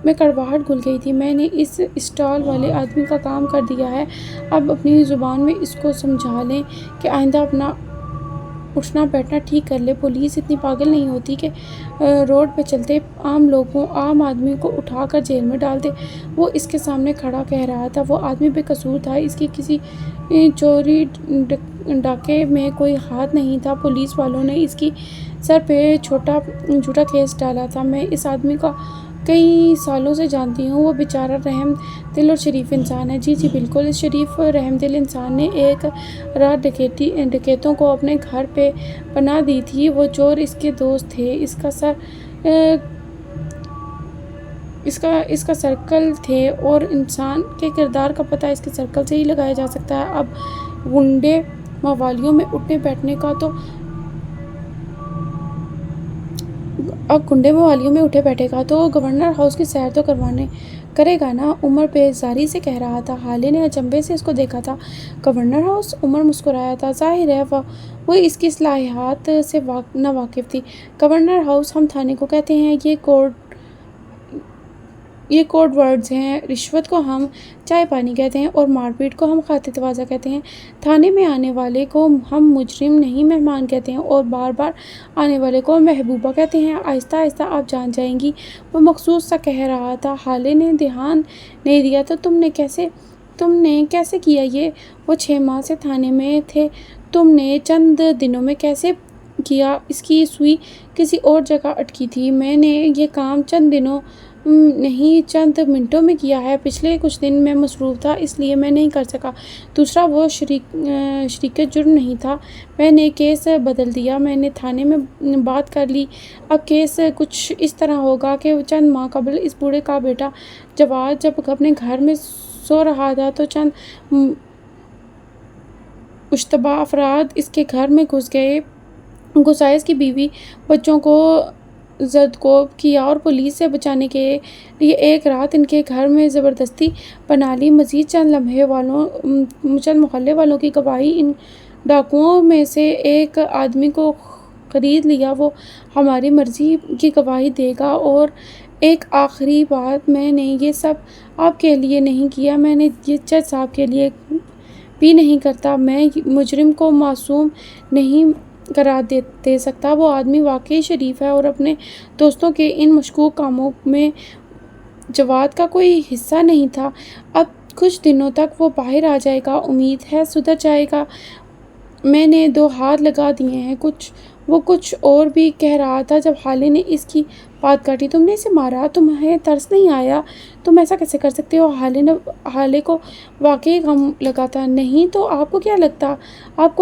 میں کڑواہٹ گھل گئی تھی۔ میں نے اس اسٹال والے آدمی کا کام کر دیا ہے۔ اب اپنی زبان میں اس کو سمجھا لیں کہ آئندہ اپنا اٹھنا بیٹھنا ٹھیک کر لے۔ پولیس اتنی پاگل نہیں ہوتی کہ روڈ پہ چلتے عام آدمی کو اٹھا کر جیل میں ڈال دے۔ وہ اس کے سامنے کھڑا کہہ رہا تھا۔ وہ آدمی بے قصور تھا۔ اس کی کسی چوری ڈاکے میں کوئی ہاتھ نہیں تھا۔ پولیس والوں نے اس کی سر پہ جھوٹا کیس ڈالا تھا۔ میں اس آدمی کو کئی سالوں سے جانتی ہوں۔ وہ بیچارہ رحم دل اور شریف انسان ہے۔ جی بالکل۔ اس شریف رحم دل انسان نے ایک رات ڈکیتوں کو اپنے گھر پہ پناہ دی تھی۔ وہ چور اس کے دوست تھے۔ اس کا سرکل تھے اور انسان کے کردار کا پتہ اس کے سرکل سے ہی لگایا جا سکتا ہے۔ اب گنڈے موالیوں میں اٹھنے بیٹھنے کا تو گورنر ہاؤس کی سیر تو کرے گا نا؟ عمر بیزاری سے کہہ رہا تھا۔ ہالے نے اچنبھے سے اس کو دیکھا تھا۔ Governor house? عمر مسکرایا تھا۔ ظاہر ہے وہ اس کی صلاحیات سے نہ واقف تھی۔ گورنر ہاؤس ہم تھانے کو کہتے ہیں۔ یہ کوڈ ورڈز ہیں۔ رشوت کو ہم چائے پانی کہتے ہیں اور مار پیٹ کو ہم خاطر تواضع کہتے ہیں۔ تھانے میں آنے والے کو ہم مجرم نہیں مہمان کہتے ہیں اور بار بار آنے والے کو محبوبہ کہتے ہیں۔ آہستہ آہستہ آپ جان جائیں گی، وہ مخصوص سا کہہ رہا تھا۔ ہالے نے دھیان نہیں دیا۔ تو تم نے کیسے کیا یہ؟ وہ 6 ماہ سے تھانے میں تھے۔ تم نے چند دنوں میں کیسے کیا؟ اس کی سوئی کسی اور جگہ اٹکی تھی۔ میں نے یہ کام چند دنوں نہیں چند منٹوں میں کیا ہے۔ پچھلے کچھ دن میں مصروف تھا، اس لیے میں نہیں کر سکا۔ دوسرا، وہ شریک جرم نہیں تھا۔ میں نے کیس بدل دیا۔ میں نے تھانے میں بات کر لی۔ اب کیس کچھ اس طرح ہوگا کہ چند ماہ قبل اس بوڑھے کا بیٹا جواد جب اپنے گھر میں سو رہا تھا تو چند مشتبہ افراد اس کے گھر میں گھس آئے۔ اس کی بیوی بچوں کو زدکوب کیا اور پولیس سے بچانے کے لیے ایک رات ان کے گھر میں زبردستی بنا لی۔ مزید چند محلے والوں کی گواہی ان ڈاکوؤں میں سے ایک آدمی کو خرید لیا، وہ ہماری مرضی کی گواہی دے گا۔ اور ایک آخری بات، میں نے یہ سب آپ کے لیے نہیں کیا، میں نے یہ جج صاحب کے لیے بھی نہیں کرتا۔ میں مجرم کو معصوم نہیں قرار دے سکتا۔ وہ آدمی واقعی شریف ہے اور اپنے دوستوں کے ان مشکوک کاموں میں جواد کا کوئی حصہ نہیں تھا۔ اب کچھ دنوں تک وہ باہر آ جائے گا، امید ہے سدھر جائے گا۔ میں نے 2 ہاتھ لگا دیے ہیں۔ وہ کچھ اور بھی کہہ رہا تھا جب حالے نے اس کی بات کاٹی۔ تم نے اسے مارا؟ تمہیں ترس نہیں آیا؟ تم ایسا کیسے کر سکتے ہو؟ حالے کو واقعی غم لگا تھا۔ نہیں تو آپ کو کیا لگتا؟ آپ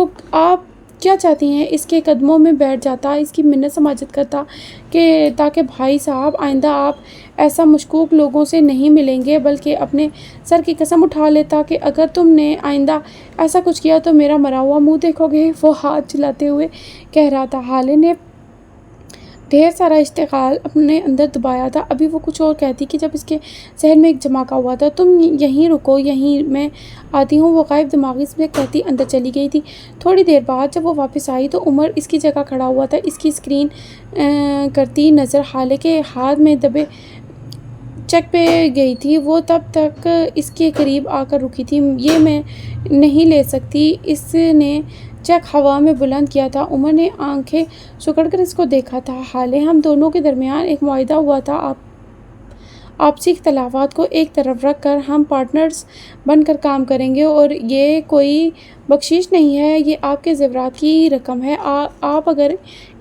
کیا چاہتی ہیں؟ اس کے قدموں میں بیٹھ جاتا، اس کی منت سماجت کرتا کہ تاکہ بھائی صاحب آئندہ آپ ایسا مشکوک لوگوں سے نہیں ملیں گے، بلکہ اپنے سر کی قسم اٹھا لیتا کہ اگر تم نے آئندہ ایسا کچھ کیا تو میرا مرا ہوا منہ دیکھو گے۔ وہ ہاتھ چلاتے ہوئے کہہ رہا تھا۔ حالے نے ڈھیر سارا اشتعال اپنے اندر دبایا تھا۔ ابھی وہ کچھ اور کہتی کہ جب اس کے ذہن میں ایک جھماکہ ہوا تھا۔ تم یہیں رکو، یہیں میں آتی ہوں، وہ غائب دماغی سے کہتی اندر چلی گئی تھی۔ تھوڑی دیر بعد جب وہ واپس آئی تو عمر اس کی جگہ کھڑا ہوا تھا، اس کی اسکرین کرتی نظر حالے کے ہاتھ میں دبے چیک پہ گئی تھی۔ وہ تب تک اس کے قریب آ کر رکی تھی۔ یہ میں نہیں لے سکتی۔ اس نے چیک ہوا میں بلند کیا تھا۔ عمر نے آنکھیں سکڑ کر اس کو دیکھا تھا۔ حالے، ہم دونوں کے درمیان ایک معاہدہ ہوا تھا، آپسی اختلافات کو ایک طرف رکھ کر ہم پارٹنرز بن کر کام کریں گے، اور یہ کوئی بخشش نہیں ہے، یہ آپ کے زیورات کی رقم ہے۔ آپ اگر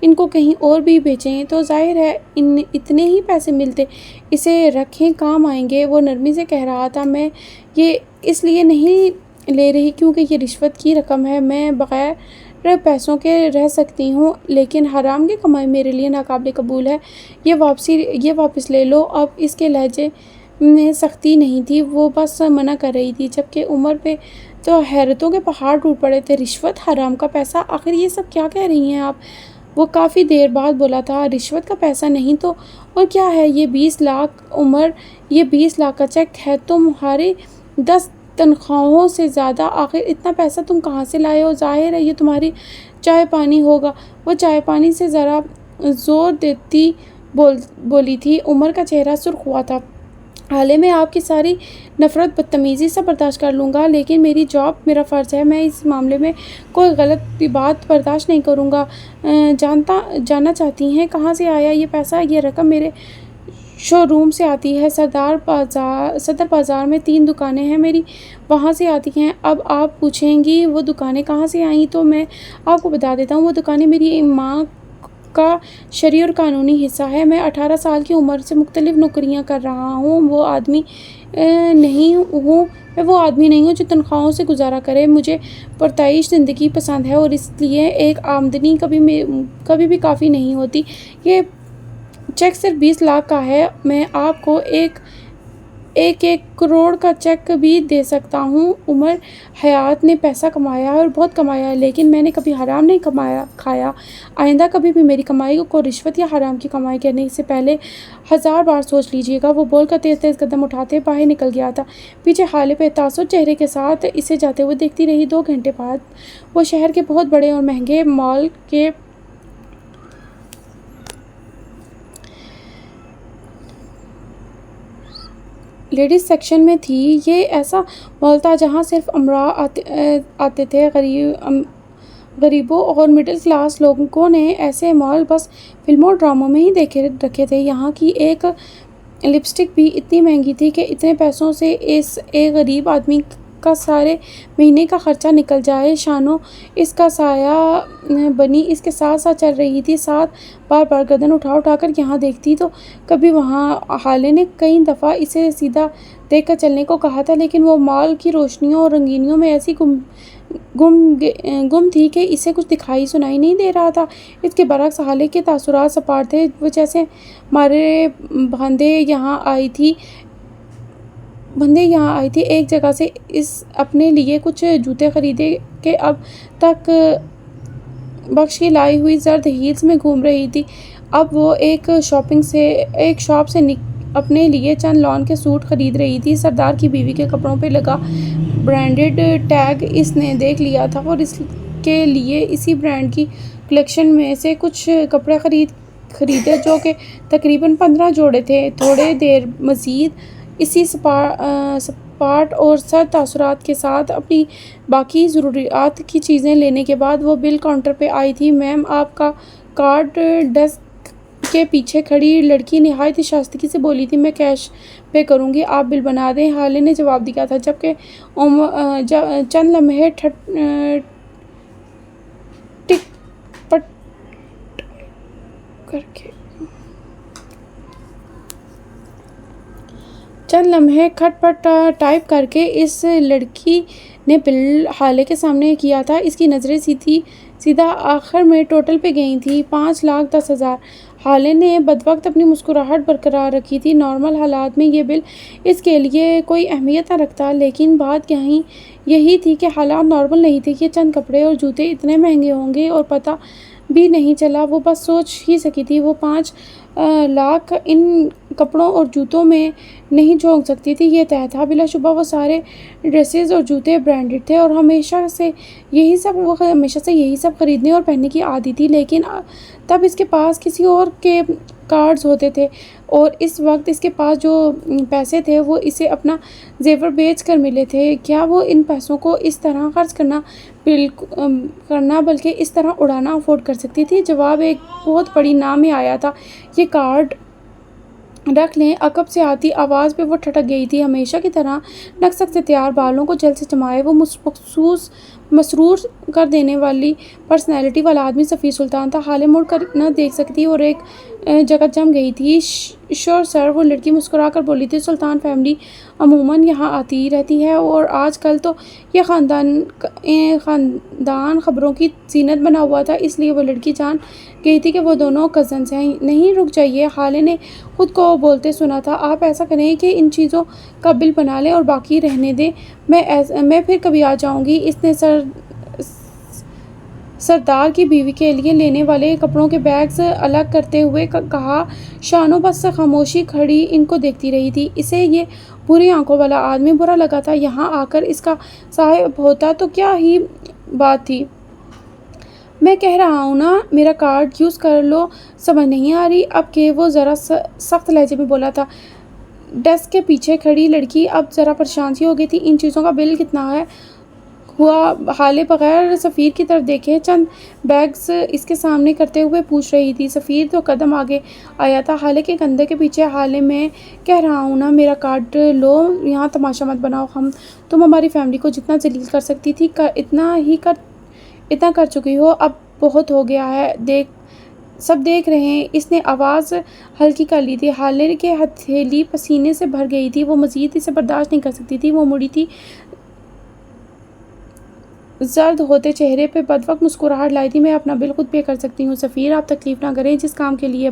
ان کو کہیں اور بھی بیچیں تو ظاہر ہے اتنے ہی پیسے ملتے، اسے رکھیں، کام آئیں گے۔ وہ نرمی سے کہہ رہا تھا، میں یہ اس لیے نہیں لے رہی کیونکہ یہ رشوت کی رقم ہے، میں بغیر پیسوں کے رہ سکتی ہوں، لیکن حرام کی کمائی میرے لیے ناقابل قبول ہے۔ یہ واپس لے لو۔ اب اس کے لہجے میں سختی نہیں تھی، وہ بس منع کر رہی تھی، جبکہ عمر پہ تو حیرتوں کے پہاڑ ٹوٹ پڑے تھے۔ رشوت، حرام کا پیسہ، آخر یہ سب کیا کہہ رہی ہیں آپ؟ وہ کافی دیر بعد بولا تھا، رشوت کا پیسہ نہیں تو اور کیا ہے؟ یہ 20 لاکھ عمر، یہ 20 لاکھ کا چیک ہے، تمہاری 10 تنخواہوں سے زیادہ۔ آخر اتنا پیسہ تم کہاں سے لائے ہو؟ ظاہر ہے یہ تمہاری چائے پانی ہوگا۔ وہ چائے پانی سے ذرا زور دیتی بولی تھی۔ عمر کا چہرہ سرخ ہوا تھا۔ حالے، میں آپ کی ساری نفرت بدتمیزی سے برداشت کر لوں گا، لیکن میری جاب، میرا فرض ہے، میں اس معاملے میں کوئی غلط بات برداشت نہیں کروں گا۔ جاننا چاہتی ہیں کہاں سے آیا یہ پیسہ؟ یہ رقم میرے شو روم سے آتی ہے، صدر بازار میں 3 دکانیں ہیں میری، وہاں سے آتی ہیں۔ اب آپ پوچھیں گی وہ دکانیں کہاں سے آئیں، تو میں آپ کو بتا دیتا ہوں، وہ دکانیں میری ماں کا شرعی اور قانونی حصہ ہے۔ میں 18 سال کی عمر سے مختلف نوکریاں کر رہا ہوں۔ میں وہ آدمی نہیں ہوں جو تنخواہوں سے گزارا کرے۔ مجھے پرتعیش زندگی پسند ہے، اور اس لیے ایک آمدنی کبھی بھی کافی نہیں ہوتی۔ یہ چیک صرف 20 لاکھ کا ہے، میں آپ کو ایک کروڑ کا چیک بھی دے سکتا ہوں۔ عمر حیات نے پیسہ کمایا ہے اور بہت کمایا ہے، لیکن میں نے کبھی حرام نہیں کھایا۔ آئندہ کبھی بھی میری کمائی کو رشوت یا حرام کی کمائی کہنے سے پہلے 1000 بار سوچ لیجیے گا۔ وہ بول کر تیز تیز قدم اٹھاتے باہر نکل گیا تھا۔ پیچھے حالے پہ تاثر چہرے کے ساتھ اسے جاتے ہوئے دیکھتی رہی۔ 2 گھنٹے بعد وہ شہر کے بہت بڑے اور مہنگے مال کے لیڈیز سیکشن میں تھی۔ یہ ایسا مال تھا جہاں صرف امراء آتے تھے۔ غریبوں اور مڈل کلاس لوگوں نے ایسے مال بس فلموں اور ڈراموں میں ہی رکھے تھے۔ یہاں کی ایک لپسٹک بھی اتنی مہنگی تھی کہ اتنے پیسوں سے ایک غریب آدمی کا سارے مہینے کا خرچہ نکل جائے۔ شانو اس کا سایہ بنی اس کے ساتھ ساتھ چل رہی تھی، ساتھ بار بار گردن اٹھا کر یہاں دیکھتی تو کبھی وہاں۔ حالے نے کئی دفعہ اسے سیدھا دیکھ کر چلنے کو کہا تھا، لیکن وہ مال کی روشنیوں اور رنگینیوں میں ایسی گم تھی کہ اسے کچھ دکھائی سنائی نہیں دے رہا تھا۔ اس کے برعکس حالے کے تاثرات سپاٹ تھے۔ وہ جیسے مارے بندھے یہاں آئی تھی ایک جگہ سے اپنے لیے کچھ جوتے خریدے کہ اب تک بخش کی لائی ہوئی زرد ہیلز میں گھوم رہی تھی۔ اب وہ ایک شاپ سے اپنے لیے چند لان کے سوٹ خرید رہی تھی۔ سردار کی بیوی کے کپڑوں پہ لگا برانڈڈ ٹیگ اس نے دیکھ لیا تھا اور کے لیے اسی برانڈ کی کلیکشن میں سے کچھ کپڑے خریدے جو کہ تقریباً 15 جوڑے تھے۔ تھوڑے دیر مزید اسی سپاٹ اور سرد تاثرات کے ساتھ اپنی باقی ضروریات کی چیزیں لینے کے بعد وہ بل کاؤنٹر پہ آئی تھی۔ میم آپ کا کارڈ۔ ڈیسک کے پیچھے کھڑی لڑکی نہایت شائستگی سے بولی تھی۔ میں کیش پے کروں گی، آپ بل بنا دیں، حالے نے جواب دیا تھا، جبکہ چند لمحے کھٹ پٹ ٹائپ کر کے اس لڑکی نے بل حالے کے سامنے کیا تھا۔ اس کی نظریں سیدھا آخر میں ٹوٹل پہ گئی تھیں، 5,10,000۔ حالے نے بدوقت اپنی مسکراہٹ برقرار رکھی تھی۔ نارمل حالات میں یہ بل اس کے لیے کوئی اہمیت نہ رکھتا، لیکن بات یہی تھی کہ حالات نارمل نہیں تھے کہ چند کپڑے اور جوتے اتنے مہنگے ہوں گے اور پتہ بھی نہیں چلا۔ وہ بس سوچ ہی سکی تھی۔ وہ 5 لاکھ ان کپڑوں اور جوتوں میں نہیں جھونک سکتی تھی، یہ طے تھا۔ بلا شبہ وہ سارے ڈریسز اور جوتے برانڈڈ تھے اور ہمیشہ سے یہی سب خریدنے اور پہننے کی عادی تھی، لیکن تب اس کے پاس کسی اور کے کارڈز ہوتے تھے اور اس وقت اس کے پاس جو پیسے تھے وہ اسے اپنا زیور بیچ کر ملے تھے۔ کیا وہ ان پیسوں کو اس طرح خرچ کرنا بلکہ اس طرح اڑانا افورڈ کر سکتی تھی؟ جواب ایک بہت بڑی نا میں آیا تھا۔ یہ کارڈ رکھ لیں۔ عقب سے آتی آواز پہ وہ ٹھٹک گئی تھی۔ ہمیشہ کی طرح نقص سے تیار بالوں کو جل سے جمائے وہ مسرور کر دینے والی پرسنالٹی والا آدمی سفیر سلطان تھا۔ حالے مڑ کر نہ دیکھ سکتی اور ایک جگہ جم گئی تھی۔ شور سر، وہ لڑکی مسکرا کر بولی تھی، سلطان فیملی عموماً یہاں آتی رہتی ہے اور آج کل تو یہ خاندان خبروں کی زینت بنا ہوا تھا، اس لیے وہ لڑکی جان گئی تھی کہ وہ دونوں کزنز ہیں۔ نہیں، رک جائیے، حالے نے خود کو بولتے سنا تھا، آپ ایسا کریں کہ ان چیزوں کا بل بنا لیں اور باقی رہنے دیں، میں پھر کبھی آ جاؤں گی۔ اس نے سردار کی بیوی کے لیے لینے والے کپڑوں کے بیگز الگ کرتے ہوئے کہا۔ شانو بس خاموشی کھڑی ان کو دیکھتی رہی تھی۔ اسے یہ بری آنکھوں والا آدمی برا لگا تھا۔ یہاں آ کر اس کا صاحب ہوتا تو کیا ہی بات تھی؟ میں کہہ رہا ہوں نا، میرا کارڈ یوز کر لو، سمجھ نہیں آ رہی؟ اب کہ وہ ذرا سخت لہجے میں بولا تھا۔ ڈیسک کے پیچھے کھڑی لڑکی اب ذرا پریشان سی ہو گئی تھی۔ ان چیزوں کا بل کتنا ہوا؟ حالے بغیر سفیر کی طرف دیکھے چند بیگز اس کے سامنے کرتے ہوئے پوچھ رہی تھی۔ سفیر 2 قدم آگے آیا تھا حالے کے کندھے کے پیچھے۔ حالے، میں کہہ رہا ہوں نا، میرا کارڈ لو، یہاں تماشا مت بناؤ۔ تم ہماری فیملی کو جتنا ذلیل کر سکتی تھی اتنا کر چکی ہو، اب بہت ہو گیا ہے، سب دیکھ رہے ہیں۔ اس نے آواز ہلکی کر لی تھی۔ حالے کے ہتھیلی پسینے سے بھر گئی تھی، وہ مزید اسے برداشت نہیں کر سکتی تھی۔ وہ مڑی تھی، زرد ہوتے چہرے پہ بدوقت مسکراہٹ لائی تھی۔ میں اپنا بل خود پے کر سکتی ہوں سفیر، آپ تکلیف نہ کریں، جس کام کے لیے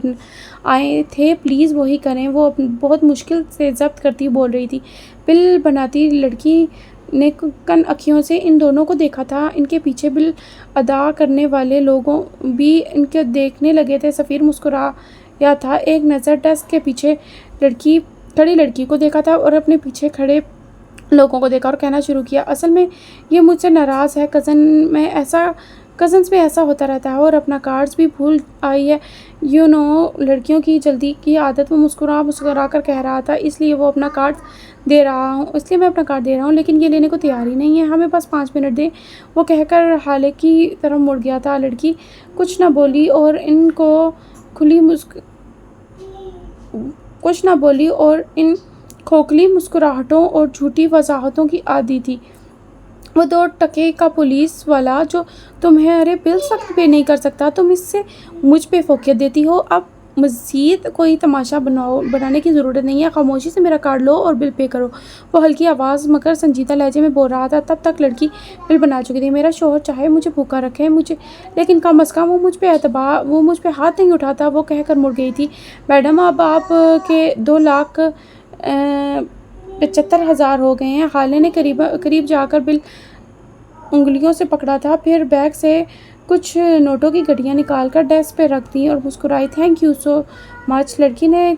آئے تھے پلیز وہی کریں۔ وہ بہت مشکل سے ضبط کرتی بول رہی تھی۔ بل بناتی لڑکی نے کن اکھیوں سے ان دونوں کو دیکھا تھا۔ ان کے پیچھے بل ادا کرنے والے لوگ بھی ان کو دیکھنے لگے تھے۔ سفیر مسکرایا تھا، ایک نظر ڈیسک کے پیچھے کھڑی لڑکی کو دیکھا تھا اور اپنے پیچھے کھڑے لوگوں کو دیکھا اور کہنا شروع کیا، اصل میں یہ مجھ سے ناراض ہے، کزنز میں ایسا ہوتا رہتا ہے اور اپنا کارڈز بھی بھول آئی ہے، لڑکیوں کی جلدی کی عادت۔ وہ مسکرا کر کہہ رہا تھا، اس لیے میں اپنا کارڈ دے رہا ہوں، لیکن یہ لینے کو تیار ہی نہیں ہے، ہمیں بس 5 منٹ دیں۔ وہ کہہ کر حالے کی طرف مڑ گیا تھا۔ لڑکی کچھ نہ بولی اور ان کھوکھلی مسکراہٹوں اور جھوٹی وضاحتوں کی عادی تھی۔ وہ 2 ٹکے کا پولیس والا جو تمہارے بل سخت پے نہیں کر سکتا، تم اس سے مجھ پہ فوقیت دیتی ہو۔ اب مزید کوئی تماشا بنانے کی ضرورت نہیں ہے، خاموشی سے میرا کارڈ لو اور بل پے کرو۔ وہ ہلکی آواز مگر سنجیدہ لہجے میں بول رہا تھا۔ تب تک لڑکی بل بنا چکی تھی۔ میرا شوہر چاہے مجھے بھوکا رکھے، لیکن کم از کم وہ مجھ پہ ہاتھ نہیں اٹھاتا۔ وہ کہہ کر مڑ گئی تھی۔ میڈم، اب آپ کے 2,75,000 ہو گئے ہیں۔ حالے نے قریب جا کر بل انگلیوں سے پکڑا تھا، پھر بیگ سے کچھ نوٹوں کی گڈیاں نکال کر ڈیسک پہ رکھ دیں اور مسکرائی۔ تھینک یو سو مچ۔ لڑکی نے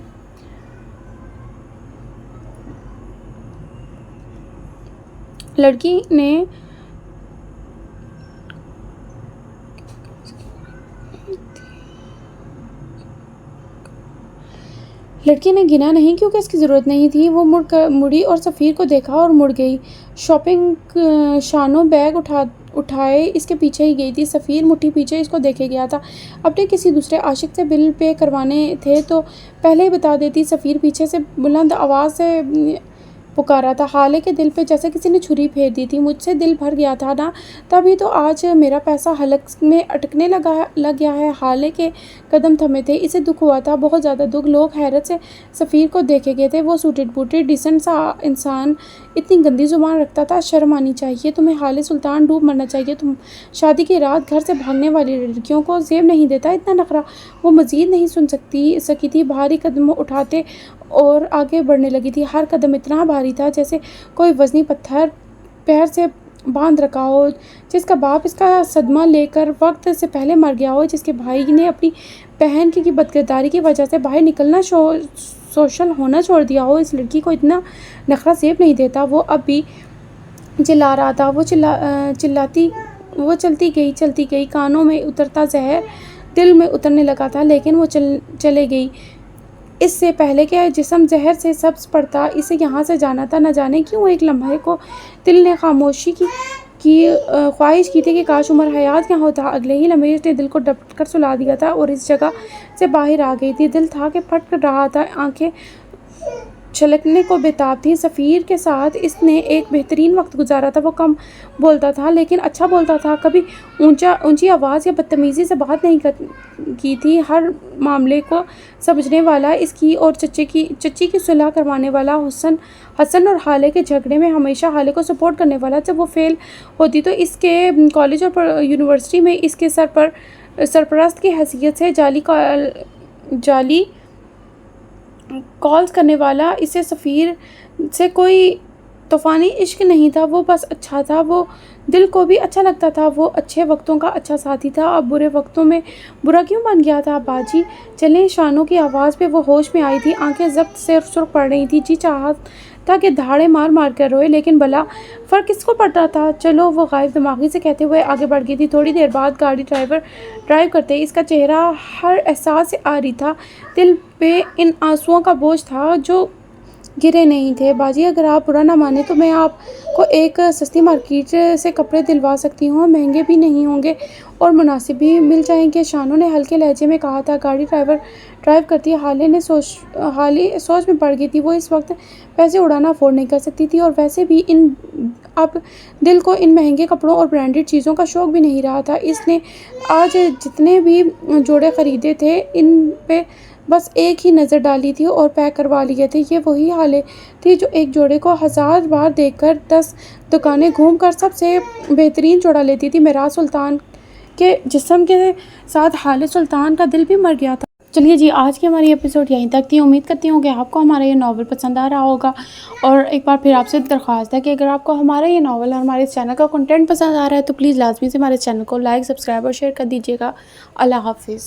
لڑکی نے گنا نہیں کیونکہ اس کی ضرورت نہیں تھی۔ وہ مڑی اور سفیر کو دیکھا اور مڑ گئی۔ شاپنگ شانو بیگ اٹھائے اس کے پیچھے ہی گئی تھی۔ سفیر مٹھی پیچھے اس کو دیکھے گیا تھا۔ اپنے کسی دوسرے عاشق سے بل پے کروانے تھے تو پہلے ہی بتا دیتی۔ سفیر پیچھے سے بلند آواز سے پکارا تھا، حالے کے دل پہ جیسے کسی نے چھری پھیر دی تھی۔ مجھ سے دل بھر گیا تھا نا، تبھی تو آج میرا پیسہ حلق میں اٹکنے لگ گیا ہے۔ حالے کے قدم تھمے تھے، اسے دکھ ہوا تھا، بہت زیادہ دکھ۔ لوگ حیرت سے سفیر کو دیکھے گئے تھے۔ وہ سوٹڈ بوٹڈ ڈیسنٹ سا انسان اتنی گندی زبان رکھتا تھا، شرم آنی چاہیے تمہیں حالے سلطان، ڈوب مرنا چاہیے تم۔ شادی کی رات گھر سے بھاگنے والی لڑکیوں کو زیب نہیں دیتا اتنا نخرہ۔ وہ مزید نہیں سن سکی تھی، بھاری قدم اٹھاتے اور آگے بڑھنے لگی تھی۔ ہر قدم اتنا بھاری تھا جیسے کوئی وزنی پتھر پیر سے باندھ رکھا ہو، جس کا باپ اس کا صدمہ لے کر وقت سے پہلے مر گیا ہو، جس کے بھائی نے اپنی بہن کی بدکرداری کی وجہ سے باہر نکلنا سوشل ہونا چھوڑ دیا ہو۔ اس لڑکی کو اتنا نخرہ زیب نہیں دیتا۔ وہ اب بھی چلا رہا تھا۔ وہ چلتی گئی، کانوں میں اترتا زہر دل میں اترنے لگا تھا، لیکن وہ چلے گئی اس سے پہلے کہ جسم زہر سے سبز پڑتا۔ اسے یہاں سے جانا تھا، نہ جانے کیوں ایک لمحے کو دل نے خاموشی کی خواہش کی تھی کہ کاش عمر حیات یہاں ہوتا۔ اگلے ہی لمحے اس نے دل کو ڈپٹ کر سلا دیا تھا اور اس جگہ سے باہر آ گئی تھی۔ دل تھا کہ پھٹ رہا تھا، آنکھیں چھلکنے کو بےتاب تھیں۔ سفیر کے ساتھ اس نے ایک بہترین وقت گزارا تھا۔ وہ کم بولتا تھا لیکن اچھا بولتا تھا، کبھی اونچی آواز یا بدتمیزی سے بات نہیں کی تھی، ہر معاملے کو سمجھنے والا، اس کی اور چچی کی صلح کروانے والا، حسن اور حالے کے جھگڑے میں ہمیشہ حالے کو سپورٹ کرنے والا۔ جب وہ فیل ہوتی تو اس کے کالج اور یونیورسٹی میں اس کے سرپرست کی حیثیت سے جعلی کالز کرنے والا۔ اسے سفیر سے کوئی طوفانی عشق نہیں تھا، وہ بس اچھا تھا۔ وہ دل کو بھی اچھا لگتا تھا، وہ اچھے وقتوں کا اچھا ساتھی تھا۔ اب برے وقتوں میں برا کیوں بن گیا تھا؟ باجی چلیں، شانو کی آواز پہ وہ ہوش میں آئی تھی، آنکھیں ضبط سے سرخ پڑ رہی تھیں۔ جی چاہا تھا کہ دھاڑے مار مار کر روئے، لیکن بھلا فرق کس کو پڑتا تھا؟ چلو، وہ غائب دماغی سے کہتے ہوئے آگے بڑھ گئی تھی۔ تھوڑی دیر بعد گاڑی ڈرائیو کرتے اس کا چہرہ ہر احساس سے عاری تھا، دل پہ ان آنسوؤں کا بوجھ تھا جو گرے نہیں تھے۔ باجی اگر آپ برا نہ مانیں تو میں آپ کو ایک سستی مارکیٹ سے کپڑے دلوا سکتی ہوں، مہنگے بھی نہیں ہوں گے اور مناسب بھی مل جائیں گے، شانو نے ہلکے لہجے میں کہا تھا۔ گاڑی ڈرائیو کرتی حالے سوچ میں پڑ گئی تھی۔ وہ اس وقت پیسے اڑانا افورڈ نہیں کر سکتی تھی اور ویسے بھی اب دل کو ان مہنگے کپڑوں اور برانڈڈ چیزوں کا شوق بھی نہیں رہا تھا۔ اس نے آج جتنے بھی جوڑے خریدے تھے ان پہ بس ایک ہی نظر ڈالی تھی اور پیک کروا لیے تھے۔ یہ وہی حالے تھی جو ایک جوڑے کو 1000 بار دیکھ کر 10 دکانیں گھوم کر سب سے بہترین جوڑا لیتی تھی۔ میراث سلطان کے جسم کے ساتھ حالے سلطان کا دل بھی مر گیا تھا۔ چلیے جی، آج کی ہماری ایپیسوڈ یہیں تک تھی۔ امید کرتی ہوں کہ آپ کو ہمارا یہ ناول پسند آ رہا ہوگا، اور ایک بار پھر آپ سے درخواست ہے کہ اگر آپ کو ہمارا یہ ناول اور ہمارے اس چینل کا کنٹینٹ پسند آ رہا ہے تو پلیز لازمی سے ہمارے چینل کو لائک، سبسکرائب اور شیئر کر دیجیے گا۔ اللہ حافظ۔